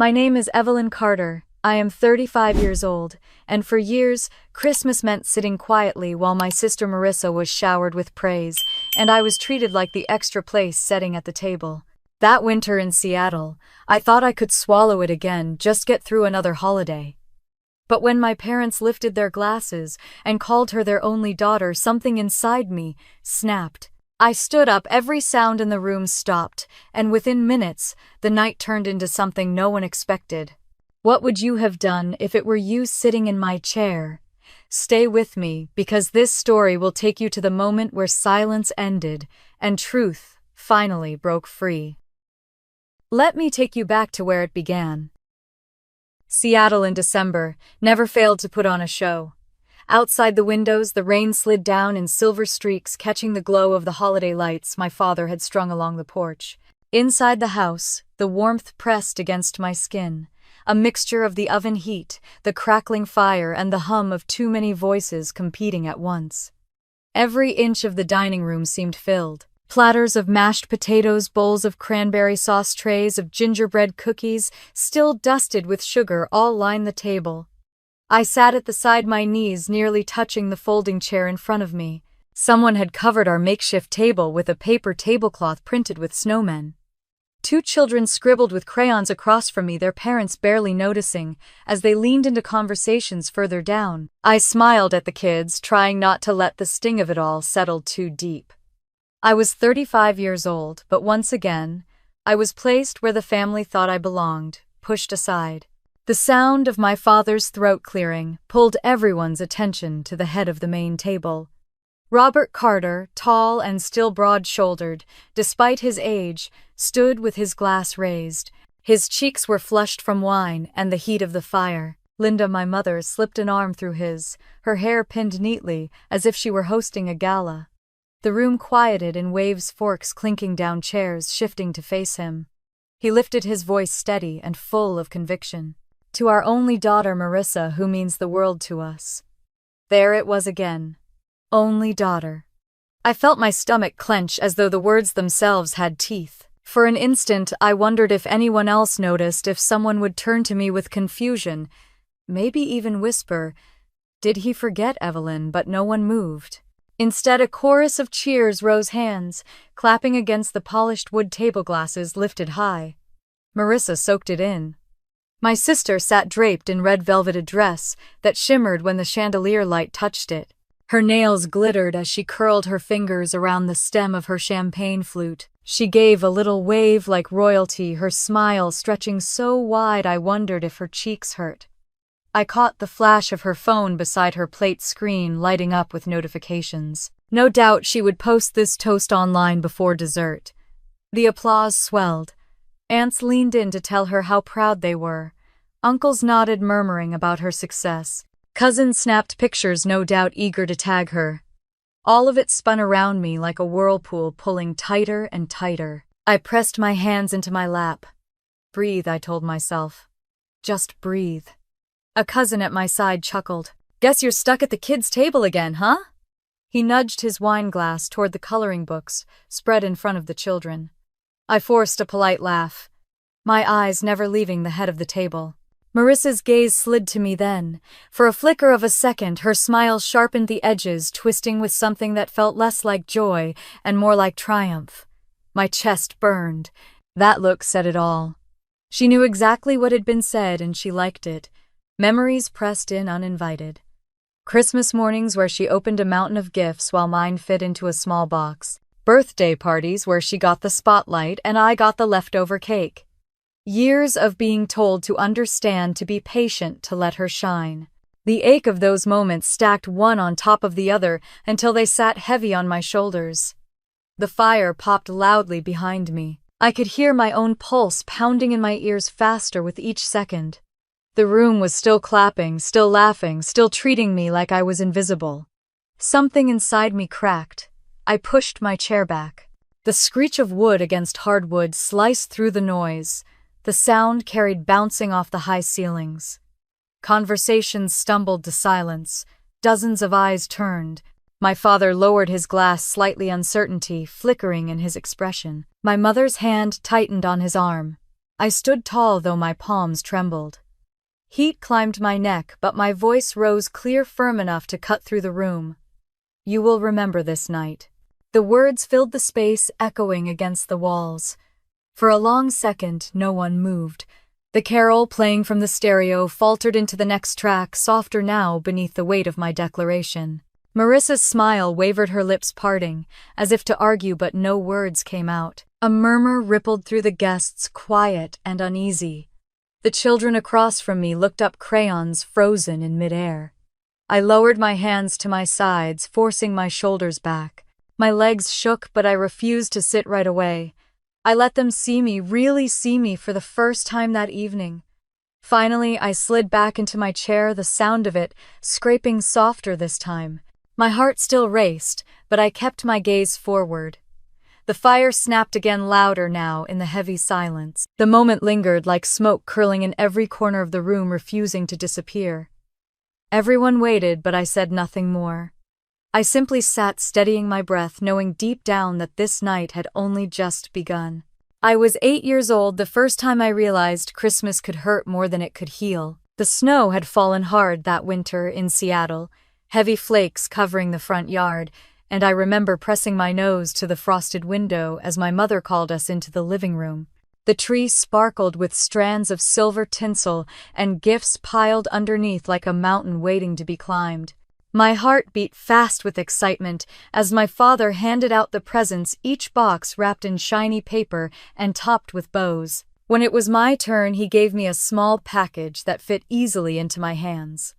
My name is Evelyn Carter. I am 35 years old, and for years, Christmas meant sitting quietly while my sister Marissa was showered with praise, and I was treated like the extra place setting at the table. That winter in Seattle, I thought I could swallow it again, just get through another holiday. But when my parents lifted their glasses and called her their only daughter, something inside me snapped. I stood up, every sound in the room stopped, and within minutes, the night turned into something no one expected. What would you have done if it were you sitting in my chair? Stay with me, because this story will take you to the moment where silence ended and truth finally broke free. Let me take you back to where it began. Seattle in December never failed to put on a show. Outside the windows, the rain slid down in silver streaks, catching the glow of the holiday lights my father had strung along the porch. Inside the house, the warmth pressed against my skin, a mixture of the oven heat, the crackling fire, and the hum of too many voices competing at once. Every inch of the dining room seemed filled. Platters of mashed potatoes, bowls of cranberry sauce, trays of gingerbread cookies, still dusted with sugar, all lined the table. I sat at the side, my knees nearly touching the folding chair in front of me. Someone had covered our makeshift table with a paper tablecloth printed with snowmen. Two children scribbled with crayons across from me, their parents barely noticing, as they leaned into conversations further down. I smiled at the kids, trying not to let the sting of it all settle too deep. I was 35 years old, but once again, I was placed where the family thought I belonged, pushed aside. The sound of my father's throat clearing pulled everyone's attention to the head of the main table. Robert Carter, tall and still broad-shouldered, despite his age, stood with his glass raised. His cheeks were flushed from wine and the heat of the fire. Linda, my mother, slipped an arm through his, her hair pinned neatly as if she were hosting a gala. The room quieted in waves, forks clinking down chairs, shifting to face him. He lifted his voice steady and full of conviction. To our only daughter, Marissa, who means the world to us. There it was again. Only daughter. I felt my stomach clench as though the words themselves had teeth. For an instant, I wondered if anyone else noticed, if someone would turn to me with confusion, maybe even whisper, "Did he forget Evelyn?" But no one moved. Instead, a chorus of cheers rose, hands clapping against the polished wood table, glasses lifted high. Marissa soaked it in. My sister sat draped in red velveted dress that shimmered when the chandelier light touched it. Her nails glittered as she curled her fingers around the stem of her champagne flute. She gave a little wave like royalty, her smile stretching so wide I wondered if her cheeks hurt. I caught the flash of her phone beside her plate screen lighting up with notifications. No doubt she would post this toast online before dessert. The applause swelled. Aunts leaned in to tell her how proud they were. Uncles nodded, murmuring about her success. Cousins snapped pictures, no doubt eager to tag her. All of it spun around me like a whirlpool, pulling tighter and tighter. I pressed my hands into my lap. Breathe, I told myself. Just breathe. A cousin at my side chuckled. "Guess you're stuck at the kids' table again, huh?" He nudged his wine glass toward the coloring books spread in front of the children. I forced a polite laugh, my eyes never leaving the head of the table. Marissa's gaze slid to me then. For a flicker of a second, her smile sharpened the edges, twisting with something that felt less like joy and more like triumph. My chest burned. That look said it all. She knew exactly what had been said, and she liked it. Memories pressed in uninvited. Christmas mornings where she opened a mountain of gifts while mine fit into a small box. Birthday parties where she got the spotlight and I got the leftover cake. Years of being told to understand, to be patient, to let her shine. The ache of those moments stacked one on top of the other until they sat heavy on my shoulders. The fire popped loudly behind me. I could hear my own pulse pounding in my ears faster with each second. The room was still clapping, still laughing, still treating me like I was invisible. Something inside me cracked. I pushed my chair back. The screech of wood against hardwood sliced through the noise. The sound carried bouncing off the high ceilings. Conversations stumbled to silence. Dozens of eyes turned. My father lowered his glass, slightly uncertainty flickering in his expression. My mother's hand tightened on his arm. I stood tall though my palms trembled. Heat climbed my neck, but my voice rose clear, firm enough to cut through the room. You will remember this night. The words filled the space, echoing against the walls. For a long second, no one moved. The carol playing from the stereo faltered into the next track, softer now beneath the weight of my declaration. Marissa's smile wavered, her lips parting, as if to argue, but no words came out. A murmur rippled through the guests, quiet and uneasy. The children across from me looked up, crayons frozen in midair. I lowered my hands to my sides, forcing my shoulders back. My legs shook, but I refused to sit right away. I let them see me, really see me, for the first time that evening. Finally, I slid back into my chair, the sound of it scraping softer this time. My heart still raced, but I kept my gaze forward. The fire snapped again, louder now in the heavy silence. The moment lingered like smoke curling in every corner of the room, refusing to disappear. Everyone waited, but I said nothing more. I simply sat, steadying my breath, knowing deep down that this night had only just begun. I was 8 years old the first time I realized Christmas could hurt more than it could heal. The snow had fallen hard that winter in Seattle, heavy flakes covering the front yard, and I remember pressing my nose to the frosted window as my mother called us into the living room. The tree sparkled with strands of silver tinsel and gifts piled underneath like a mountain waiting to be climbed. My heart beat fast with excitement as my father handed out the presents, each box wrapped in shiny paper and topped with bows. When it was my turn, he gave me a small package that fit easily into my hands.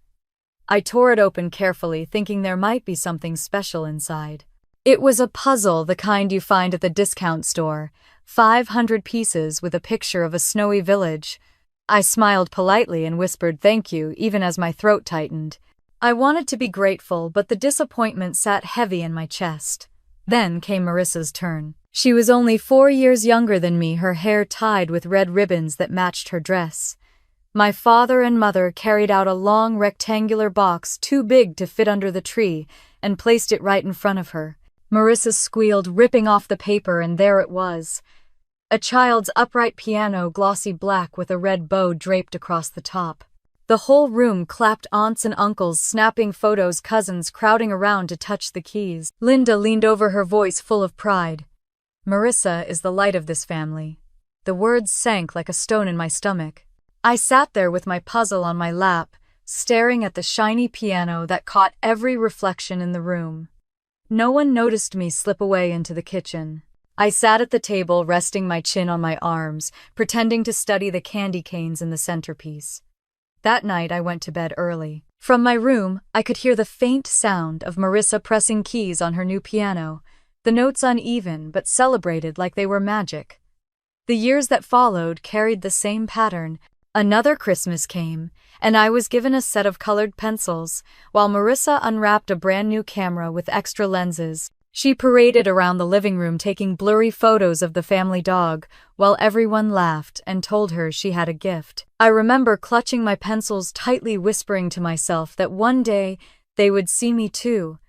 I tore it open carefully, thinking there might be something special inside. It was a puzzle, the kind you find at the discount store, 500 pieces with a picture of a snowy village. I smiled politely and whispered thank you, even as my throat tightened. I wanted to be grateful, but the disappointment sat heavy in my chest. Then came Marissa's turn. She was only 4 years younger than me, her hair tied with red ribbons that matched her dress. My father and mother carried out a long rectangular box too big to fit under the tree and placed it right in front of her. Marissa squealed, ripping off the paper, and there it was. A child's upright piano, glossy black with a red bow draped across the top. The whole room clapped, aunts and uncles snapping photos, cousins crowding around to touch the keys. Linda leaned over, her voice full of pride. Marissa is the light of this family. The words sank like a stone in my stomach. I sat there with my puzzle on my lap, staring at the shiny piano that caught every reflection in the room. No one noticed me slip away into the kitchen. I sat at the table, resting my chin on my arms, pretending to study the candy canes in the centerpiece. That night I went to bed early. From my room, I could hear the faint sound of Marissa pressing keys on her new piano, the notes uneven but celebrated like they were magic. The years that followed carried the same pattern. Another Christmas came, and I was given a set of colored pencils, while Marissa unwrapped a brand new camera with extra lenses. She paraded around the living room taking blurry photos of the family dog, while everyone laughed and told her she had a gift. I remember clutching my pencils tightly, whispering to myself that one day they would see me too.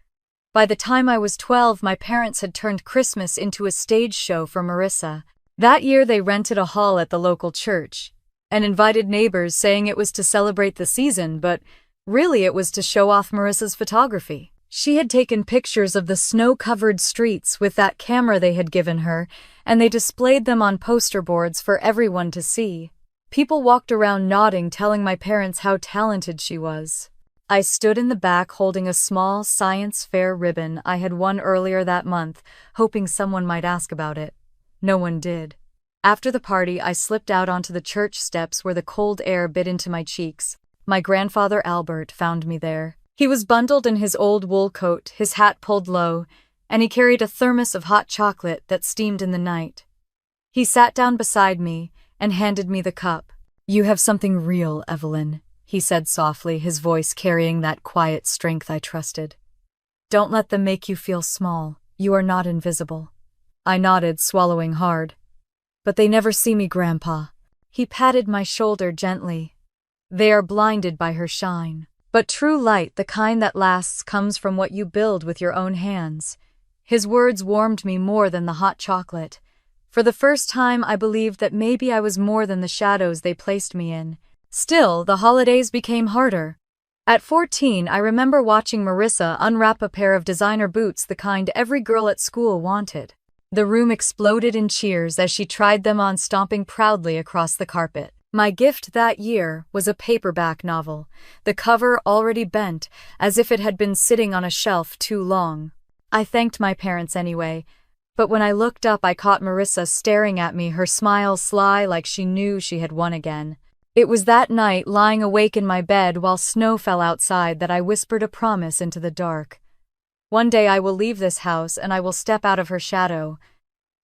By the time I was 12, my parents had turned Christmas into a stage show for Marissa. That year they rented a hall at the local church and invited neighbors, saying it was to celebrate the season, but really it was to show off Marissa's photography. She had taken pictures of the snow-covered streets with that camera they had given her, and they displayed them on poster boards for everyone to see. People walked around nodding, telling my parents how talented she was. I stood in the back holding a small science fair ribbon I had won earlier that month, hoping someone might ask about it. No one did. After the party, I slipped out onto the church steps where the cold air bit into my cheeks. My grandfather Albert found me there. He was bundled in his old wool coat, his hat pulled low, and he carried a thermos of hot chocolate that steamed in the night. He sat down beside me and handed me the cup. "You have something real, Evelyn," he said softly, his voice carrying that quiet strength I trusted. "Don't let them make you feel small. You are not invisible." I nodded, swallowing hard. "But they never see me, Grandpa." He patted my shoulder gently. "They are blinded by her shine. But true light, the kind that lasts, comes from what you build with your own hands." His words warmed me more than the hot chocolate. For the first time, I believed that maybe I was more than the shadows they placed me in. Still, the holidays became harder. At 14, I remember watching Marissa unwrap a pair of designer boots, the kind every girl at school wanted. The room exploded in cheers as she tried them on, stomping proudly across the carpet. My gift that year was a paperback novel, the cover already bent, as if it had been sitting on a shelf too long. I thanked my parents anyway, but when I looked up I caught Marissa staring at me, her smile sly like she knew she had won again. It was that night, lying awake in my bed while snow fell outside, that I whispered a promise into the dark. One day I will leave this house and I will step out of her shadow.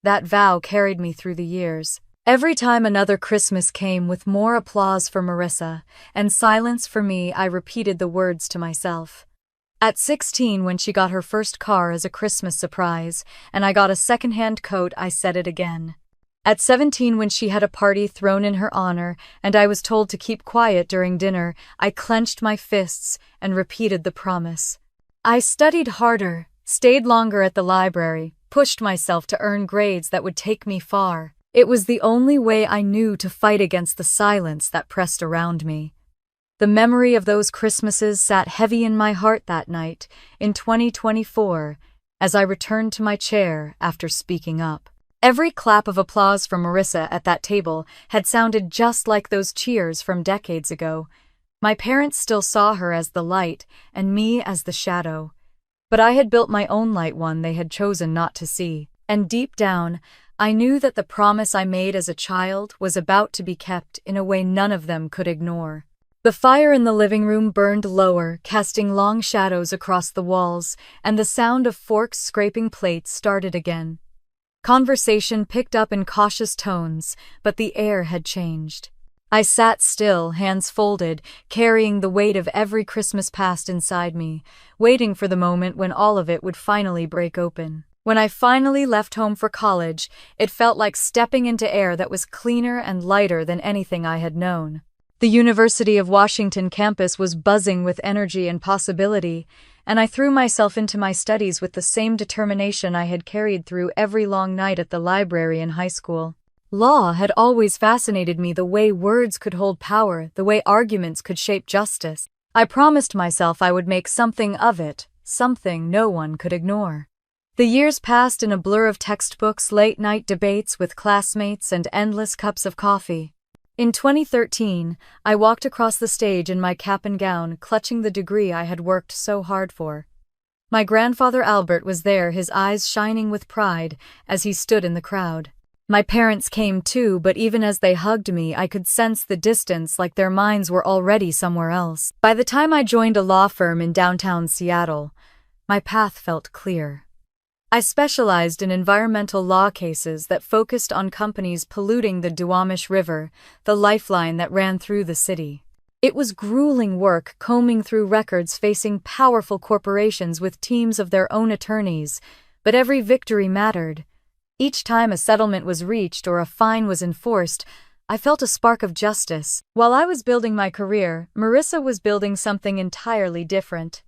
That vow carried me through the years. Every time another Christmas came with more applause for Marissa and silence for me, I repeated the words to myself. At 16, when she got her first car as a Christmas surprise, and I got a second-hand coat, I said it again. At 17, when she had a party thrown in her honor, and I was told to keep quiet during dinner, I clenched my fists and repeated the promise. I studied harder, stayed longer at the library, pushed myself to earn grades that would take me far. It was the only way I knew to fight against the silence that pressed around me. The memory of those Christmases sat heavy in my heart that night, in 2024, as I returned to my chair after speaking up. Every clap of applause from Marissa at that table had sounded just like those cheers from decades ago. My parents still saw her as the light and me as the shadow. But I had built my own light, one they had chosen not to see. And deep down, I knew that the promise I made as a child was about to be kept in a way none of them could ignore. The fire in the living room burned lower, casting long shadows across the walls, and the sound of forks scraping plates started again. Conversation picked up in cautious tones, but the air had changed. I sat still, hands folded, carrying the weight of every Christmas past inside me, waiting for the moment when all of it would finally break open. When I finally left home for college, it felt like stepping into air that was cleaner and lighter than anything I had known. The University of Washington campus was buzzing with energy and possibility, and I threw myself into my studies with the same determination I had carried through every long night at the library in high school. Law had always fascinated me, the way words could hold power, the way arguments could shape justice. I promised myself I would make something of it, something no one could ignore. The years passed in a blur of textbooks, late-night debates with classmates, and endless cups of coffee. In 2013, I walked across the stage in my cap and gown, clutching the degree I had worked so hard for. My grandfather Albert was there, his eyes shining with pride as he stood in the crowd. My parents came too, but even as they hugged me, I could sense the distance, like their minds were already somewhere else. By the time I joined a law firm in downtown Seattle, my path felt clear. I specialized in environmental law cases that focused on companies polluting the Duwamish River, the lifeline that ran through the city. It was grueling work, combing through records, facing powerful corporations with teams of their own attorneys, but every victory mattered. Each time a settlement was reached or a fine was enforced, I felt a spark of justice. While I was building my career, Marissa was building something entirely different.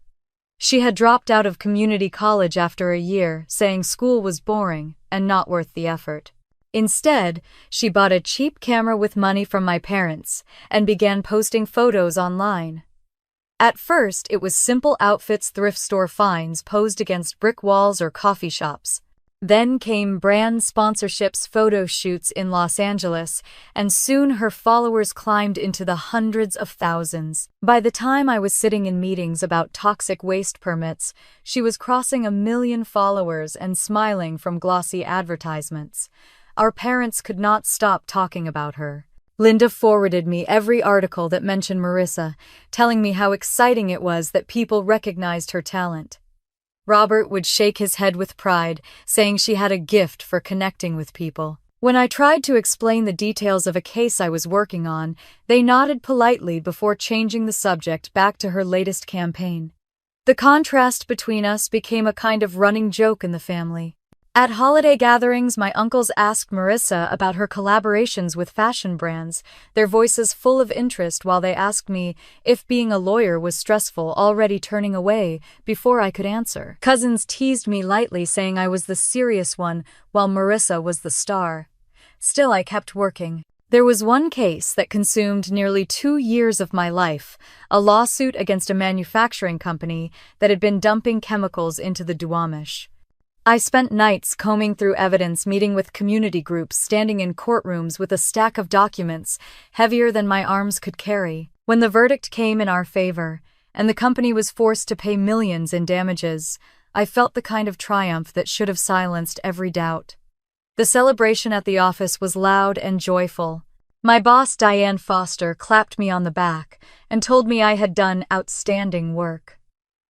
She had dropped out of community college after a year, saying school was boring and not worth the effort. Instead, she bought a cheap camera with money from my parents and began posting photos online. At first, it was simple outfits, thrift store finds posed against brick walls or coffee shops. Then came brand sponsorships, photo shoots in Los Angeles, and soon her followers climbed into the hundreds of thousands. By the time I was sitting in meetings about toxic waste permits, she was crossing 1 million followers and smiling from glossy advertisements. Our parents could not stop talking about her. Linda forwarded me every article that mentioned Marissa, telling me how exciting it was that people recognized her talent. Robert would shake his head with pride, saying she had a gift for connecting with people. When I tried to explain the details of a case I was working on, they nodded politely before changing the subject back to her latest campaign. The contrast between us became a kind of running joke in the family. At holiday gatherings, my uncles asked Marissa about her collaborations with fashion brands, their voices full of interest while they asked me if being a lawyer was stressful, already turning away before I could answer. Cousins teased me lightly, saying I was the serious one while Marissa was the star. Still, I kept working. There was one case that consumed nearly 2 years of my life, a lawsuit against a manufacturing company that had been dumping chemicals into the Duwamish. I spent nights combing through evidence, meeting with community groups, standing in courtrooms with a stack of documents heavier than my arms could carry. When the verdict came in our favor, and the company was forced to pay millions in damages, I felt the kind of triumph that should have silenced every doubt. The celebration at the office was loud and joyful. My boss, Diane Foster, clapped me on the back and told me I had done outstanding work.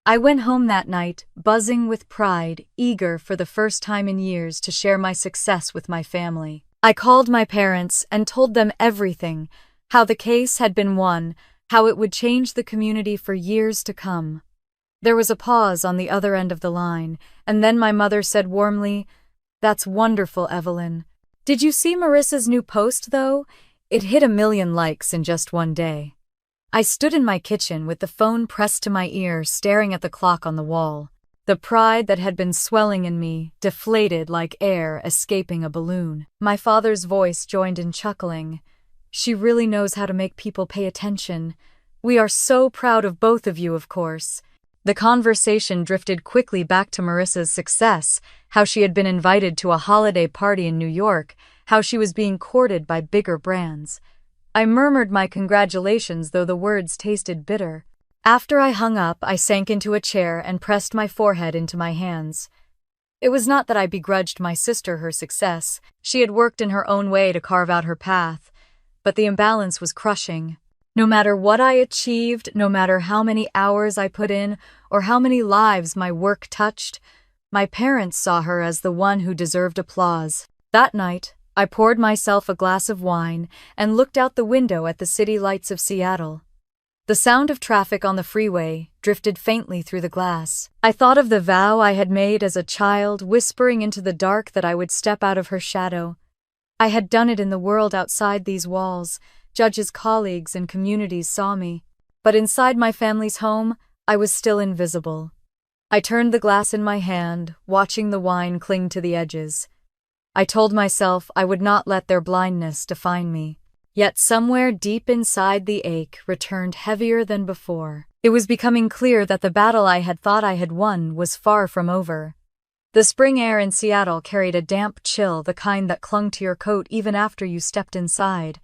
I went home that night, buzzing with pride, eager for the first time in years to share my success with my family. I called my parents and told them everything, how the case had been won, how it would change the community for years to come. There was a pause on the other end of the line, and then my mother said warmly, "That's wonderful, Evelyn. Did you see Marissa's new post, though? It hit 1 million likes in just one day." I stood in my kitchen with the phone pressed to my ear, staring at the clock on the wall. The pride that had been swelling in me deflated like air escaping a balloon. My father's voice joined in chuckling. "She really knows how to make people pay attention. We are so proud of both of you, of course." The conversation drifted quickly back to Marissa's success, how she had been invited to a holiday party in New York, how she was being courted by bigger brands. I murmured my congratulations, though the words tasted bitter. After I hung up, I sank into a chair and pressed my forehead into my hands. It was not that I begrudged my sister her success. She had worked in her own way to carve out her path, but the imbalance was crushing. No matter what I achieved, no matter how many hours I put in, or how many lives my work touched, my parents saw her as the one who deserved applause. That night, I poured myself a glass of wine and looked out the window at the city lights of Seattle. The sound of traffic on the freeway drifted faintly through the glass. I thought of the vow I had made as a child, whispering into the dark that I would step out of her shadow. I had done it in the world outside these walls. Judges, colleagues, and communities saw me. But inside my family's home, I was still invisible. I turned the glass in my hand, watching the wine cling to the edges. I told myself I would not let their blindness define me. Yet somewhere deep inside, the ache returned heavier than before. It was becoming clear that the battle I had thought I had won was far from over. The spring air in Seattle carried a damp chill, the kind that clung to your coat even after you stepped inside.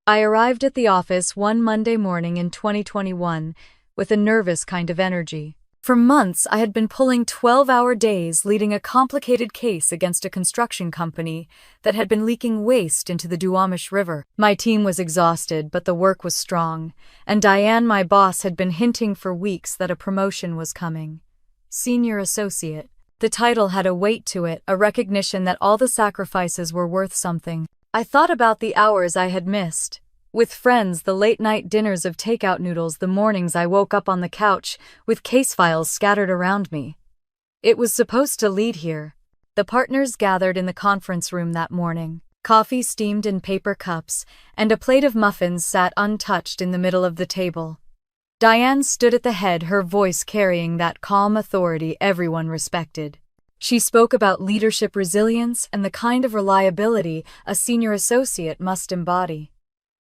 I arrived at the office one Monday morning in 2021 with a nervous kind of energy. For months, I had been pulling 12-hour days leading a complicated case against a construction company that had been leaking waste into the Duwamish River. My team was exhausted, but the work was strong, and Diane, my boss, had been hinting for weeks that a promotion was coming. Senior associate. The title had a weight to it, a recognition that all the sacrifices were worth something. I thought about the hours I had missed. With friends, the late-night dinners of takeout noodles, the mornings I woke up on the couch with case files scattered around me. It was supposed to lead here. The partners gathered in the conference room that morning. Coffee steamed in paper cups, and a plate of muffins sat untouched in the middle of the table. Diane stood at the head, her voice carrying that calm authority everyone respected. She spoke about leadership, resilience, and the kind of reliability a senior associate must embody.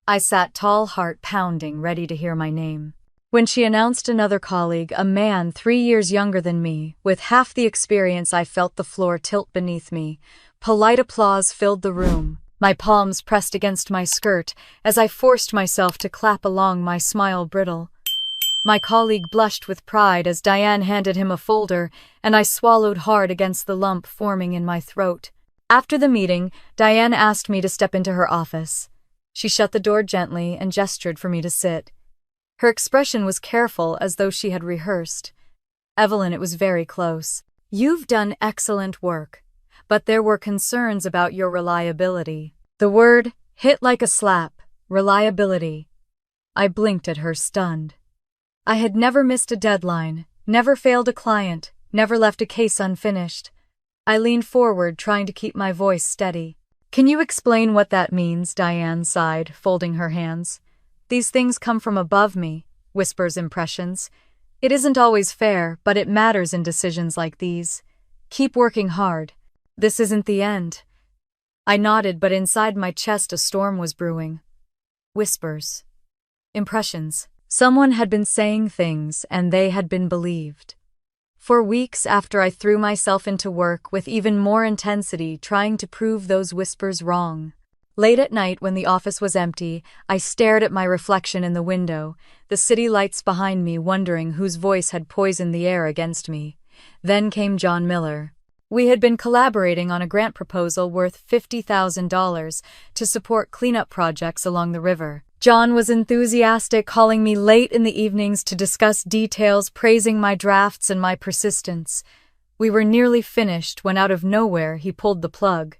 I sat tall, heart pounding, ready to hear my name. When she announced another colleague, a man 3 years younger than me, with half the experience, I felt the floor tilt beneath me. Polite applause filled the room. My palms pressed against my skirt as I forced myself to clap along, my smile brittle. My colleague blushed with pride as Diane handed him a folder, and I swallowed hard against the lump forming in my throat. After the meeting, Diane asked me to step into her office. She shut the door gently and gestured for me to sit. Her expression was careful, as though she had rehearsed. "Evelyn, it was very close. You've done excellent work, but there were concerns about your reliability." The word hit like a slap. Reliability. I blinked at her, stunned. I had never missed a deadline, never failed a client, never left a case unfinished. I leaned forward, trying to keep my voice steady. "Can you explain what that means?" Diane sighed, folding her hands. "These things come from above me," whispers impressions. "It isn't always fair, but it matters in decisions like these. Keep working hard. This isn't the end." I nodded, but inside my chest a storm was brewing. Whispers. Impressions. Someone had been saying things, and they had been believed. For weeks after, I threw myself into work with even more intensity, trying to prove those whispers wrong. Late at night, when the office was empty, I stared at my reflection in the window, the city lights behind me, wondering whose voice had poisoned the air against me. Then came John Miller. We had been collaborating on a grant proposal worth $50,000 to support cleanup projects along the river. John was enthusiastic, calling me late in the evenings to discuss details, praising my drafts and my persistence. We were nearly finished when, out of nowhere, he pulled the plug.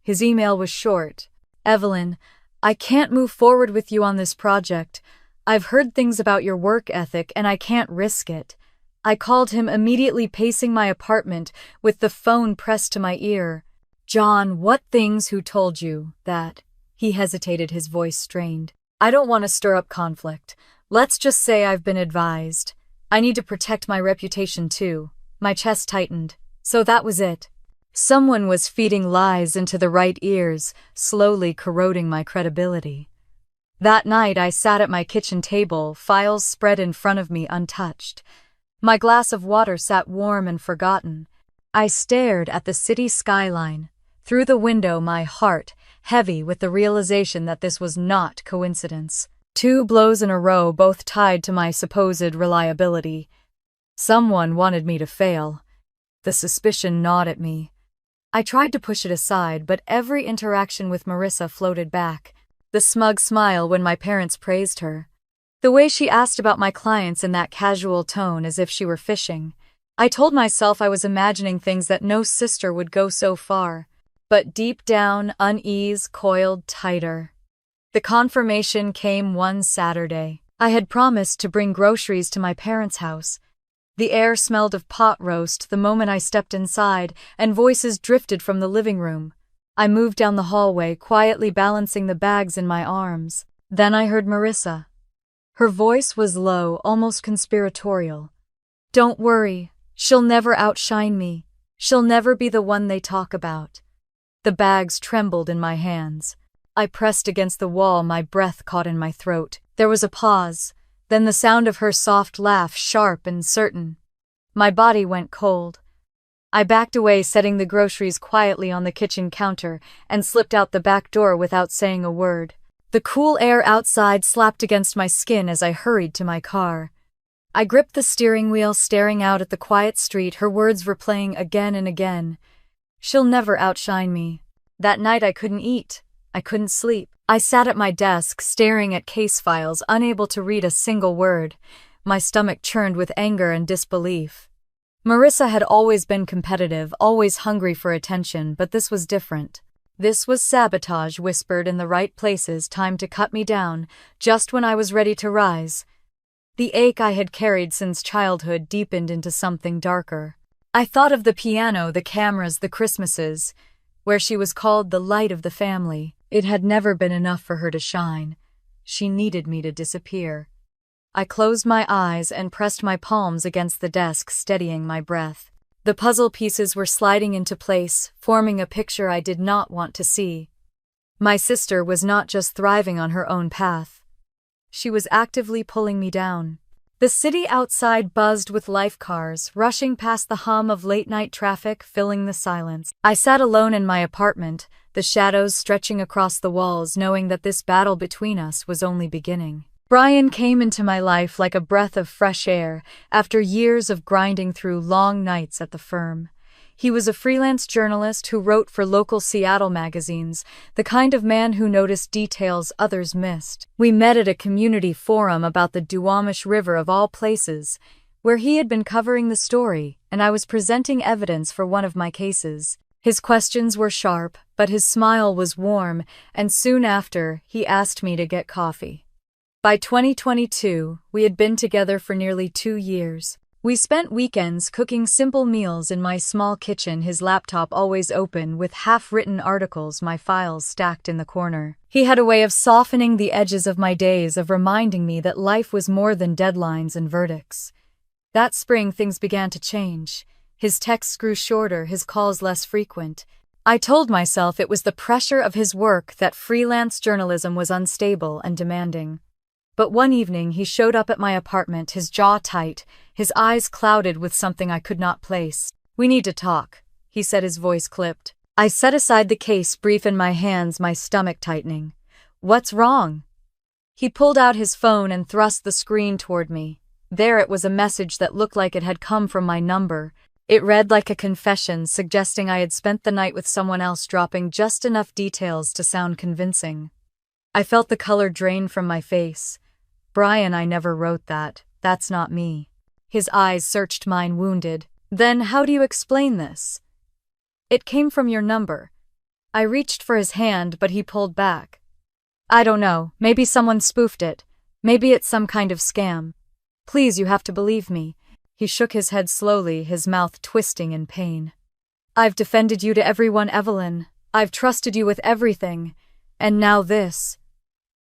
His email was short. "Evelyn, I can't move forward with you on this project. I've heard things about your work ethic and I can't risk it." I called him, immediately pacing my apartment with the phone pressed to my ear. "John, what things? Who told you that?" He hesitated, his voice strained. "I don't want to stir up conflict. Let's just say I've been advised. I need to protect my reputation too." My chest tightened. So that was it. Someone was feeding lies into the right ears, slowly corroding my credibility. That night I sat at my kitchen table, files spread in front of me untouched. My glass of water sat warm and forgotten. I stared at the city skyline. Through the window, my heart heavy with the realization that this was not coincidence. 2 blows in a row, both tied to my supposed reliability. Someone wanted me to fail. The suspicion gnawed at me. I tried to push it aside, but every interaction with Marissa floated back. The smug smile when my parents praised her. The way she asked about my clients in that casual tone, as if she were fishing. I told myself I was imagining things, that no sister would go so far. But deep down, unease coiled tighter. The confirmation came one Saturday. I had promised to bring groceries to my parents' house. The air smelled of pot roast the moment I stepped inside, and voices drifted from the living room. I moved down the hallway, quietly balancing the bags in my arms. Then I heard Marissa. Her voice was low, almost conspiratorial. "Don't worry, she'll never outshine me. She'll never be the one they talk about." The bags trembled in my hands. I pressed against the wall, my breath caught in my throat. There was a pause, then the sound of her soft laugh, sharp and certain. My body went cold. I backed away, setting the groceries quietly on the kitchen counter, and slipped out the back door without saying a word. The cool air outside slapped against my skin as I hurried to my car. I gripped the steering wheel, staring out at the quiet street, her words replaying again and again. She'll never outshine me. That night I couldn't eat. I couldn't sleep. I sat at my desk, staring at case files, unable to read a single word. My stomach churned with anger and disbelief. Marissa had always been competitive, always hungry for attention, but this was different. This was sabotage, whispered in the right places, time to cut me down, just when I was ready to rise. The ache I had carried since childhood deepened into something darker. I thought of the piano, the cameras, the Christmases, where she was called the light of the family. It had never been enough for her to shine. She needed me to disappear. I closed my eyes and pressed my palms against the desk, steadying my breath. The puzzle pieces were sliding into place, forming a picture I did not want to see. My sister was not just thriving on her own path. She was actively pulling me down. The city outside buzzed with life cars, rushing past, the hum of late-night traffic filling the silence. I sat alone in my apartment, the shadows stretching across the walls, knowing that this battle between us was only beginning. Brian came into my life like a breath of fresh air after years of grinding through long nights at the firm. He was a freelance journalist who wrote for local Seattle magazines, the kind of man who noticed details others missed. We met at a community forum about the Duwamish River of all places, where he had been covering the story, and I was presenting evidence for one of my cases. His questions were sharp, but his smile was warm, and soon after, he asked me to get coffee. By 2022, we had been together for nearly 2 years. We spent weekends cooking simple meals in my small kitchen, his laptop always open with half-written articles, my files stacked in the corner. He had a way of softening the edges of my days, of reminding me that life was more than deadlines and verdicts. That spring, things began to change. His texts grew shorter, his calls less frequent. I told myself it was the pressure of his work, that freelance journalism was unstable and demanding. But one evening he showed up at my apartment, his jaw tight, his eyes clouded with something I could not place. "We need to talk," he said, his voice clipped. I set aside the case, brief in my hands, my stomach tightening. "What's wrong?" He pulled out his phone and thrust the screen toward me. There it was, a message that looked like it had come from my number. It read like a confession, suggesting I had spent the night with someone else, dropping just enough details to sound convincing. I felt the color drain from my face. "Brian, I never wrote that. That's not me." His eyes searched mine, wounded. "Then how do you explain this?" "It came from your number." I reached for his hand, but he pulled back. "I don't know. Maybe someone spoofed it. Maybe it's some kind of scam. Please, you have to believe me." He shook his head slowly, his mouth twisting in pain. "I've defended you to everyone, Evelyn. I've trusted you with everything. And now this."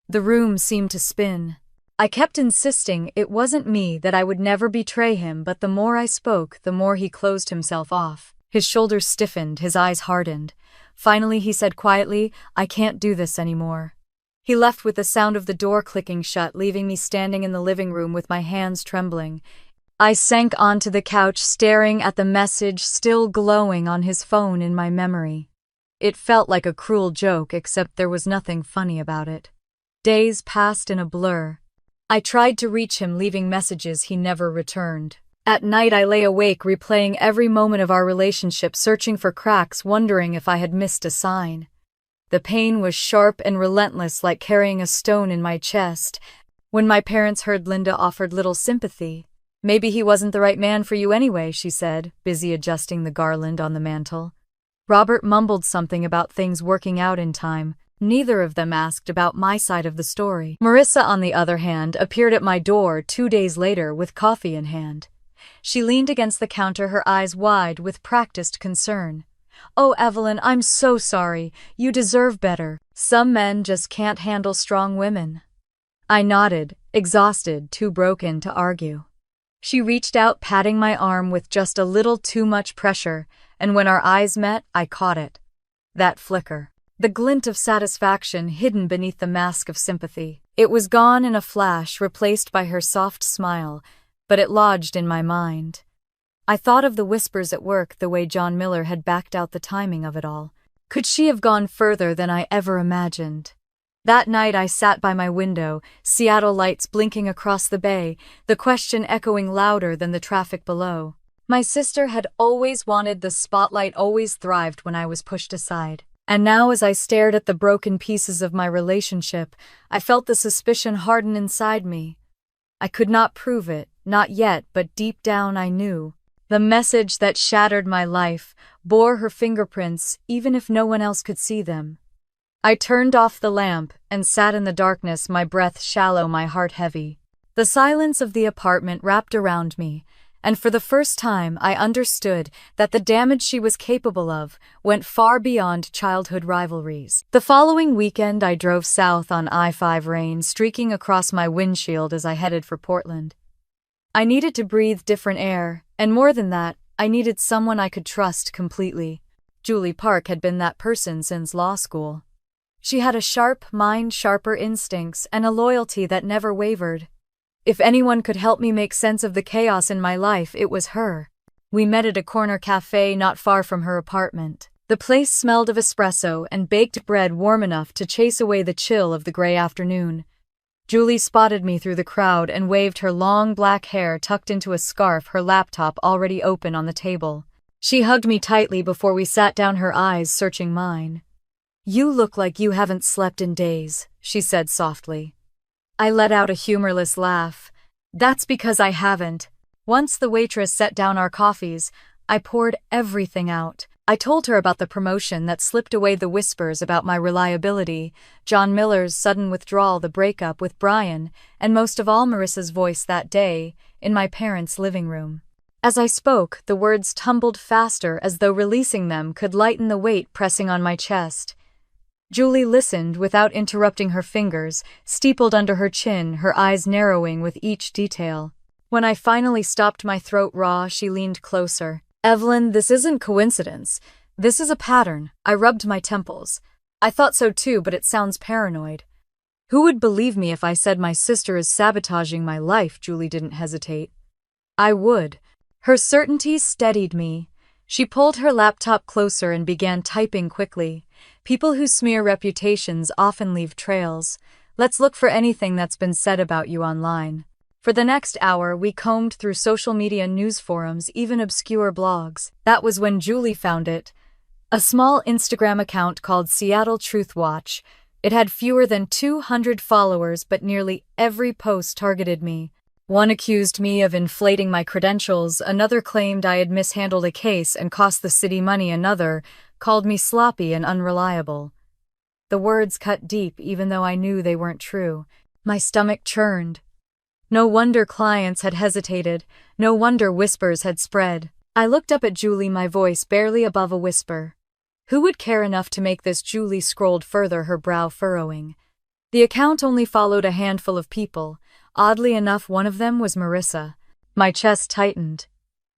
The room seemed to spin. I kept insisting it wasn't me, that I would never betray him, but the more I spoke, the more he closed himself off. His shoulders stiffened, his eyes hardened. Finally he said quietly, "I can't do this anymore." He left with the sound of the door clicking shut, leaving me standing in the living room with my hands trembling. I sank onto the couch, staring at the message still glowing on his phone in my memory. It felt like a cruel joke, except there was nothing funny about it. Days passed in a blur. I tried to reach him, leaving messages he never returned. At night I lay awake, replaying every moment of our relationship, searching for cracks, wondering if I had missed a sign. The pain was sharp and relentless, like carrying a stone in my chest. When my parents heard, Linda offered little sympathy. "Maybe he wasn't the right man for you anyway," she said, busy adjusting the garland on the mantel. Robert mumbled something about things working out in time. Neither of them asked about my side of the story. Marissa, on the other hand, appeared at my door 2 days later with coffee in hand. She leaned against the counter, her eyes wide with practiced concern. "Oh, Evelyn, I'm so sorry. You deserve better. Some men just can't handle strong women." I nodded, exhausted, too broken to argue. She reached out, patting my arm with just a little too much pressure, and when our eyes met, I caught it. That flicker. The glint of satisfaction hidden beneath the mask of sympathy. It was gone in a flash, replaced by her soft smile, but it lodged in my mind. I thought of the whispers at work, the way John Miller had backed out, the timing of it all. Could she have gone further than I ever imagined? That night I sat by my window, Seattle lights blinking across the bay, the question echoing louder than the traffic below. My sister had always wanted the spotlight, always thrived when I was pushed aside. And now, as I stared at the broken pieces of my relationship, I felt the suspicion harden inside me. I could not prove it, not yet, but deep down I knew. The message that shattered my life bore her fingerprints, even if no one else could see them. I turned off the lamp and sat in the darkness, my breath shallow, my heart heavy. The silence of the apartment wrapped around me, and for the first time I understood that the damage she was capable of went far beyond childhood rivalries. The following weekend I drove south on I-5, rain streaking across my windshield as I headed for Portland. I needed to breathe different air, and more than that, I needed someone I could trust completely. Julie Park had been that person since law school. She had a sharp mind, sharper instincts, and a loyalty that never wavered. If anyone could help me make sense of the chaos in my life, it was her. We met at a corner cafe not far from her apartment. The place smelled of espresso and baked bread, warm enough to chase away the chill of the gray afternoon. Julie spotted me through the crowd and waved, her long black hair tucked into a scarf, her laptop already open on the table. She hugged me tightly before we sat down, her eyes searching mine. "You look like you haven't slept in days," she said softly. I let out a humorless laugh. "That's because I haven't." Once the waitress set down our coffees, I poured everything out. I told her about the promotion that slipped away, the whispers about my reliability, John Miller's sudden withdrawal, the breakup with Brian, and most of all Marissa's voice that day, in my parents' living room. As I spoke, the words tumbled faster, as though releasing them could lighten the weight pressing on my chest. Julie listened without interrupting, her fingers steepled under her chin, her eyes narrowing with each detail. When I finally stopped, my throat raw, she leaned closer. "Evelyn, this isn't coincidence. This is a pattern. I rubbed my temples. I thought so too, but it sounds paranoid. Who would believe me if I said my sister is sabotaging my life? Julie didn't hesitate. I would. Her certainty steadied me. She pulled her laptop closer and began typing quickly. People who smear reputations often leave trails. Let's look for anything that's been said about you online. For the next hour, we combed through social media news forums, even obscure blogs. That was when Julie found it. A small Instagram account called Seattle Truth Watch. It had fewer than 200 followers, but nearly every post targeted me. One accused me of inflating my credentials, another claimed I had mishandled a case and cost the city money, another called me sloppy and unreliable. The words cut deep, even though I knew they weren't true. My stomach churned. No wonder clients had hesitated. No wonder whispers had spread. I looked up at Julie, my voice barely above a whisper. Who would care enough to make this? Julie scrolled further, her brow furrowing. The account only followed a handful of people. Oddly enough, one of them was Marissa. My chest tightened.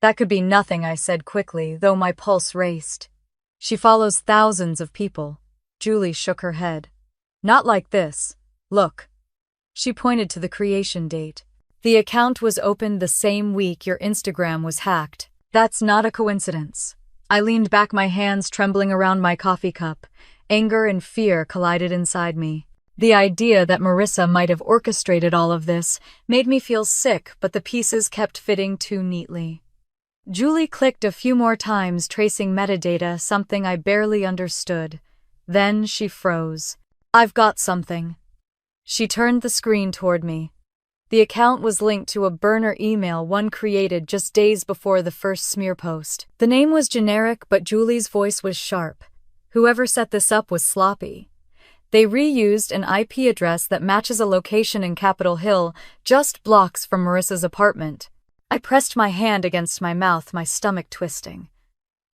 That could be nothing, I said quickly, though my pulse raced. She follows thousands of people. Julie shook her head. Not like this. Look. She pointed to the creation date. The account was opened the same week your Instagram was hacked. That's not a coincidence. I leaned back, my hands trembling around my coffee cup. Anger and fear collided inside me. The idea that Marissa might have orchestrated all of this made me feel sick, but the pieces kept fitting too neatly. Julie clicked a few more times, tracing metadata, something I barely understood. Then she froze. I've got something. She turned the screen toward me. The account was linked to a burner email one created just days before the first smear post. The name was generic, but Julie's voice was sharp. Whoever set this up was sloppy. They reused an IP address that matches a location in Capitol Hill, just blocks from Marissa's apartment. I pressed my hand against my mouth, my stomach twisting.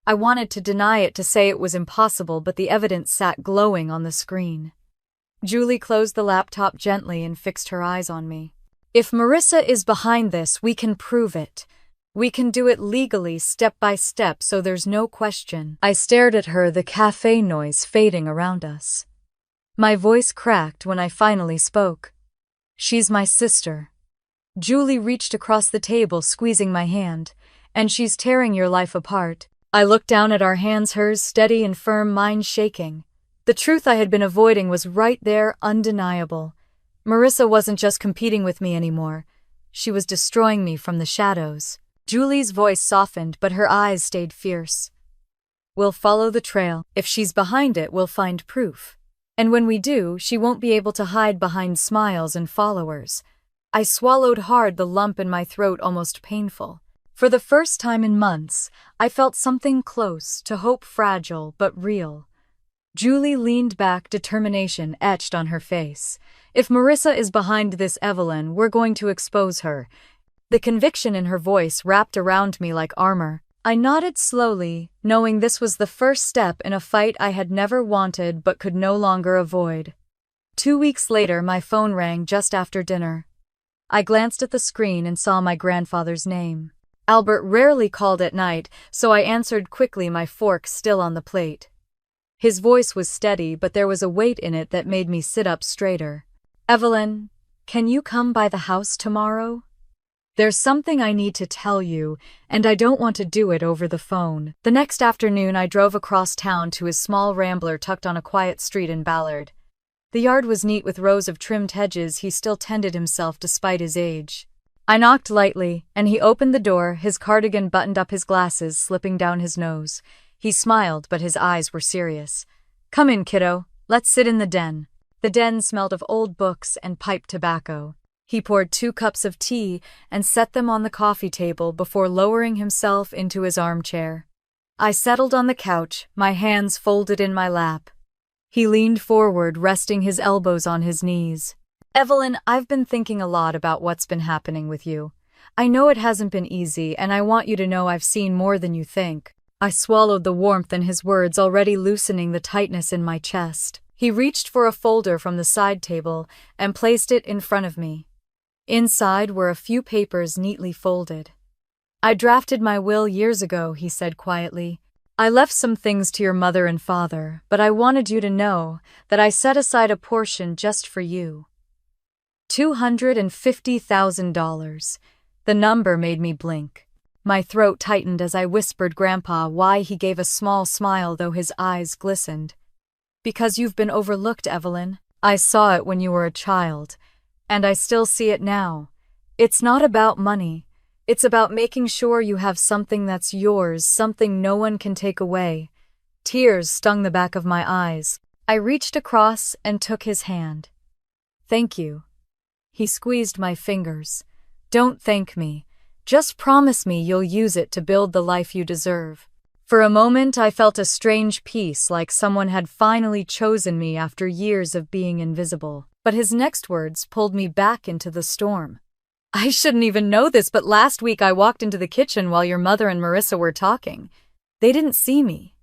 I wanted to deny it, to say it was impossible, but the evidence sat glowing on the screen. Julie closed the laptop gently and fixed her eyes on me. If Marissa is behind this, we can prove it. We can do it legally, step by step, so there's no question. I stared at her, the cafe noise fading around us. My voice cracked when I finally spoke. She's my sister. Julie reached across the table, squeezing my hand. And she's tearing your life apart. I looked down at our hands, hers steady and firm, mine shaking. The truth I had been avoiding was right there, undeniable. Marissa wasn't just competing with me anymore. She was destroying me from the shadows. Julie's voice softened, but her eyes stayed fierce. We'll follow the trail. If she's behind it, we'll find proof. And when we do, she won't be able to hide behind smiles and followers. I swallowed hard, the lump in my throat almost painful. For the first time in months, I felt something close to hope, fragile but real. Julie leaned back, determination etched on her face. If Marissa is behind this, Evelyn, we're going to expose her. The conviction in her voice wrapped around me like armor. I nodded slowly, knowing this was the first step in a fight I had never wanted but could no longer avoid. 2 weeks later, my phone rang just after dinner. I glanced at the screen and saw my grandfather's name. Albert rarely called at night, so I answered quickly, my fork still on the plate. His voice was steady, but there was a weight in it that made me sit up straighter. Evelyn, can you come by the house tomorrow? There's something I need to tell you, and I don't want to do it over the phone. The next afternoon, I drove across town to his small rambler tucked on a quiet street in Ballard. The yard was neat with rows of trimmed hedges. He still tended himself despite his age. I knocked lightly, and he opened the door, his cardigan buttoned up, his glasses slipping down his nose. He smiled, but his eyes were serious. Come in, kiddo. Let's sit in the den. The den smelled of old books and pipe tobacco. He poured 2 cups of tea and set them on the coffee table before lowering himself into his armchair. I settled on the couch, my hands folded in my lap. He leaned forward, resting his elbows on his knees. Evelyn, I've been thinking a lot about what's been happening with you. I know it hasn't been easy, and I want you to know I've seen more than you think. I swallowed the warmth in his words, already loosening the tightness in my chest. He reached for a folder from the side table and placed it in front of me. Inside were a few papers neatly folded. I drafted my will years ago, he said quietly. I left some things to your mother and father, but I wanted you to know that I set aside a portion just for you. $250,000. The number made me blink. My throat tightened as I whispered Grandpa why. He gave a small smile, though his eyes glistened. Because you've been overlooked, Evelyn. I saw it when you were a child, and I still see it now. It's not about money. It's about making sure you have something that's yours, something no one can take away. Tears stung the back of my eyes. I reached across and took his hand. Thank you. He squeezed my fingers. Don't thank me. Just promise me you'll use it to build the life you deserve. For a moment, I felt a strange peace, like someone had finally chosen me after years of being invisible. But his next words pulled me back into the storm. I shouldn't even know this, but last week I walked into the kitchen while your mother and Marissa were talking. They didn't see me.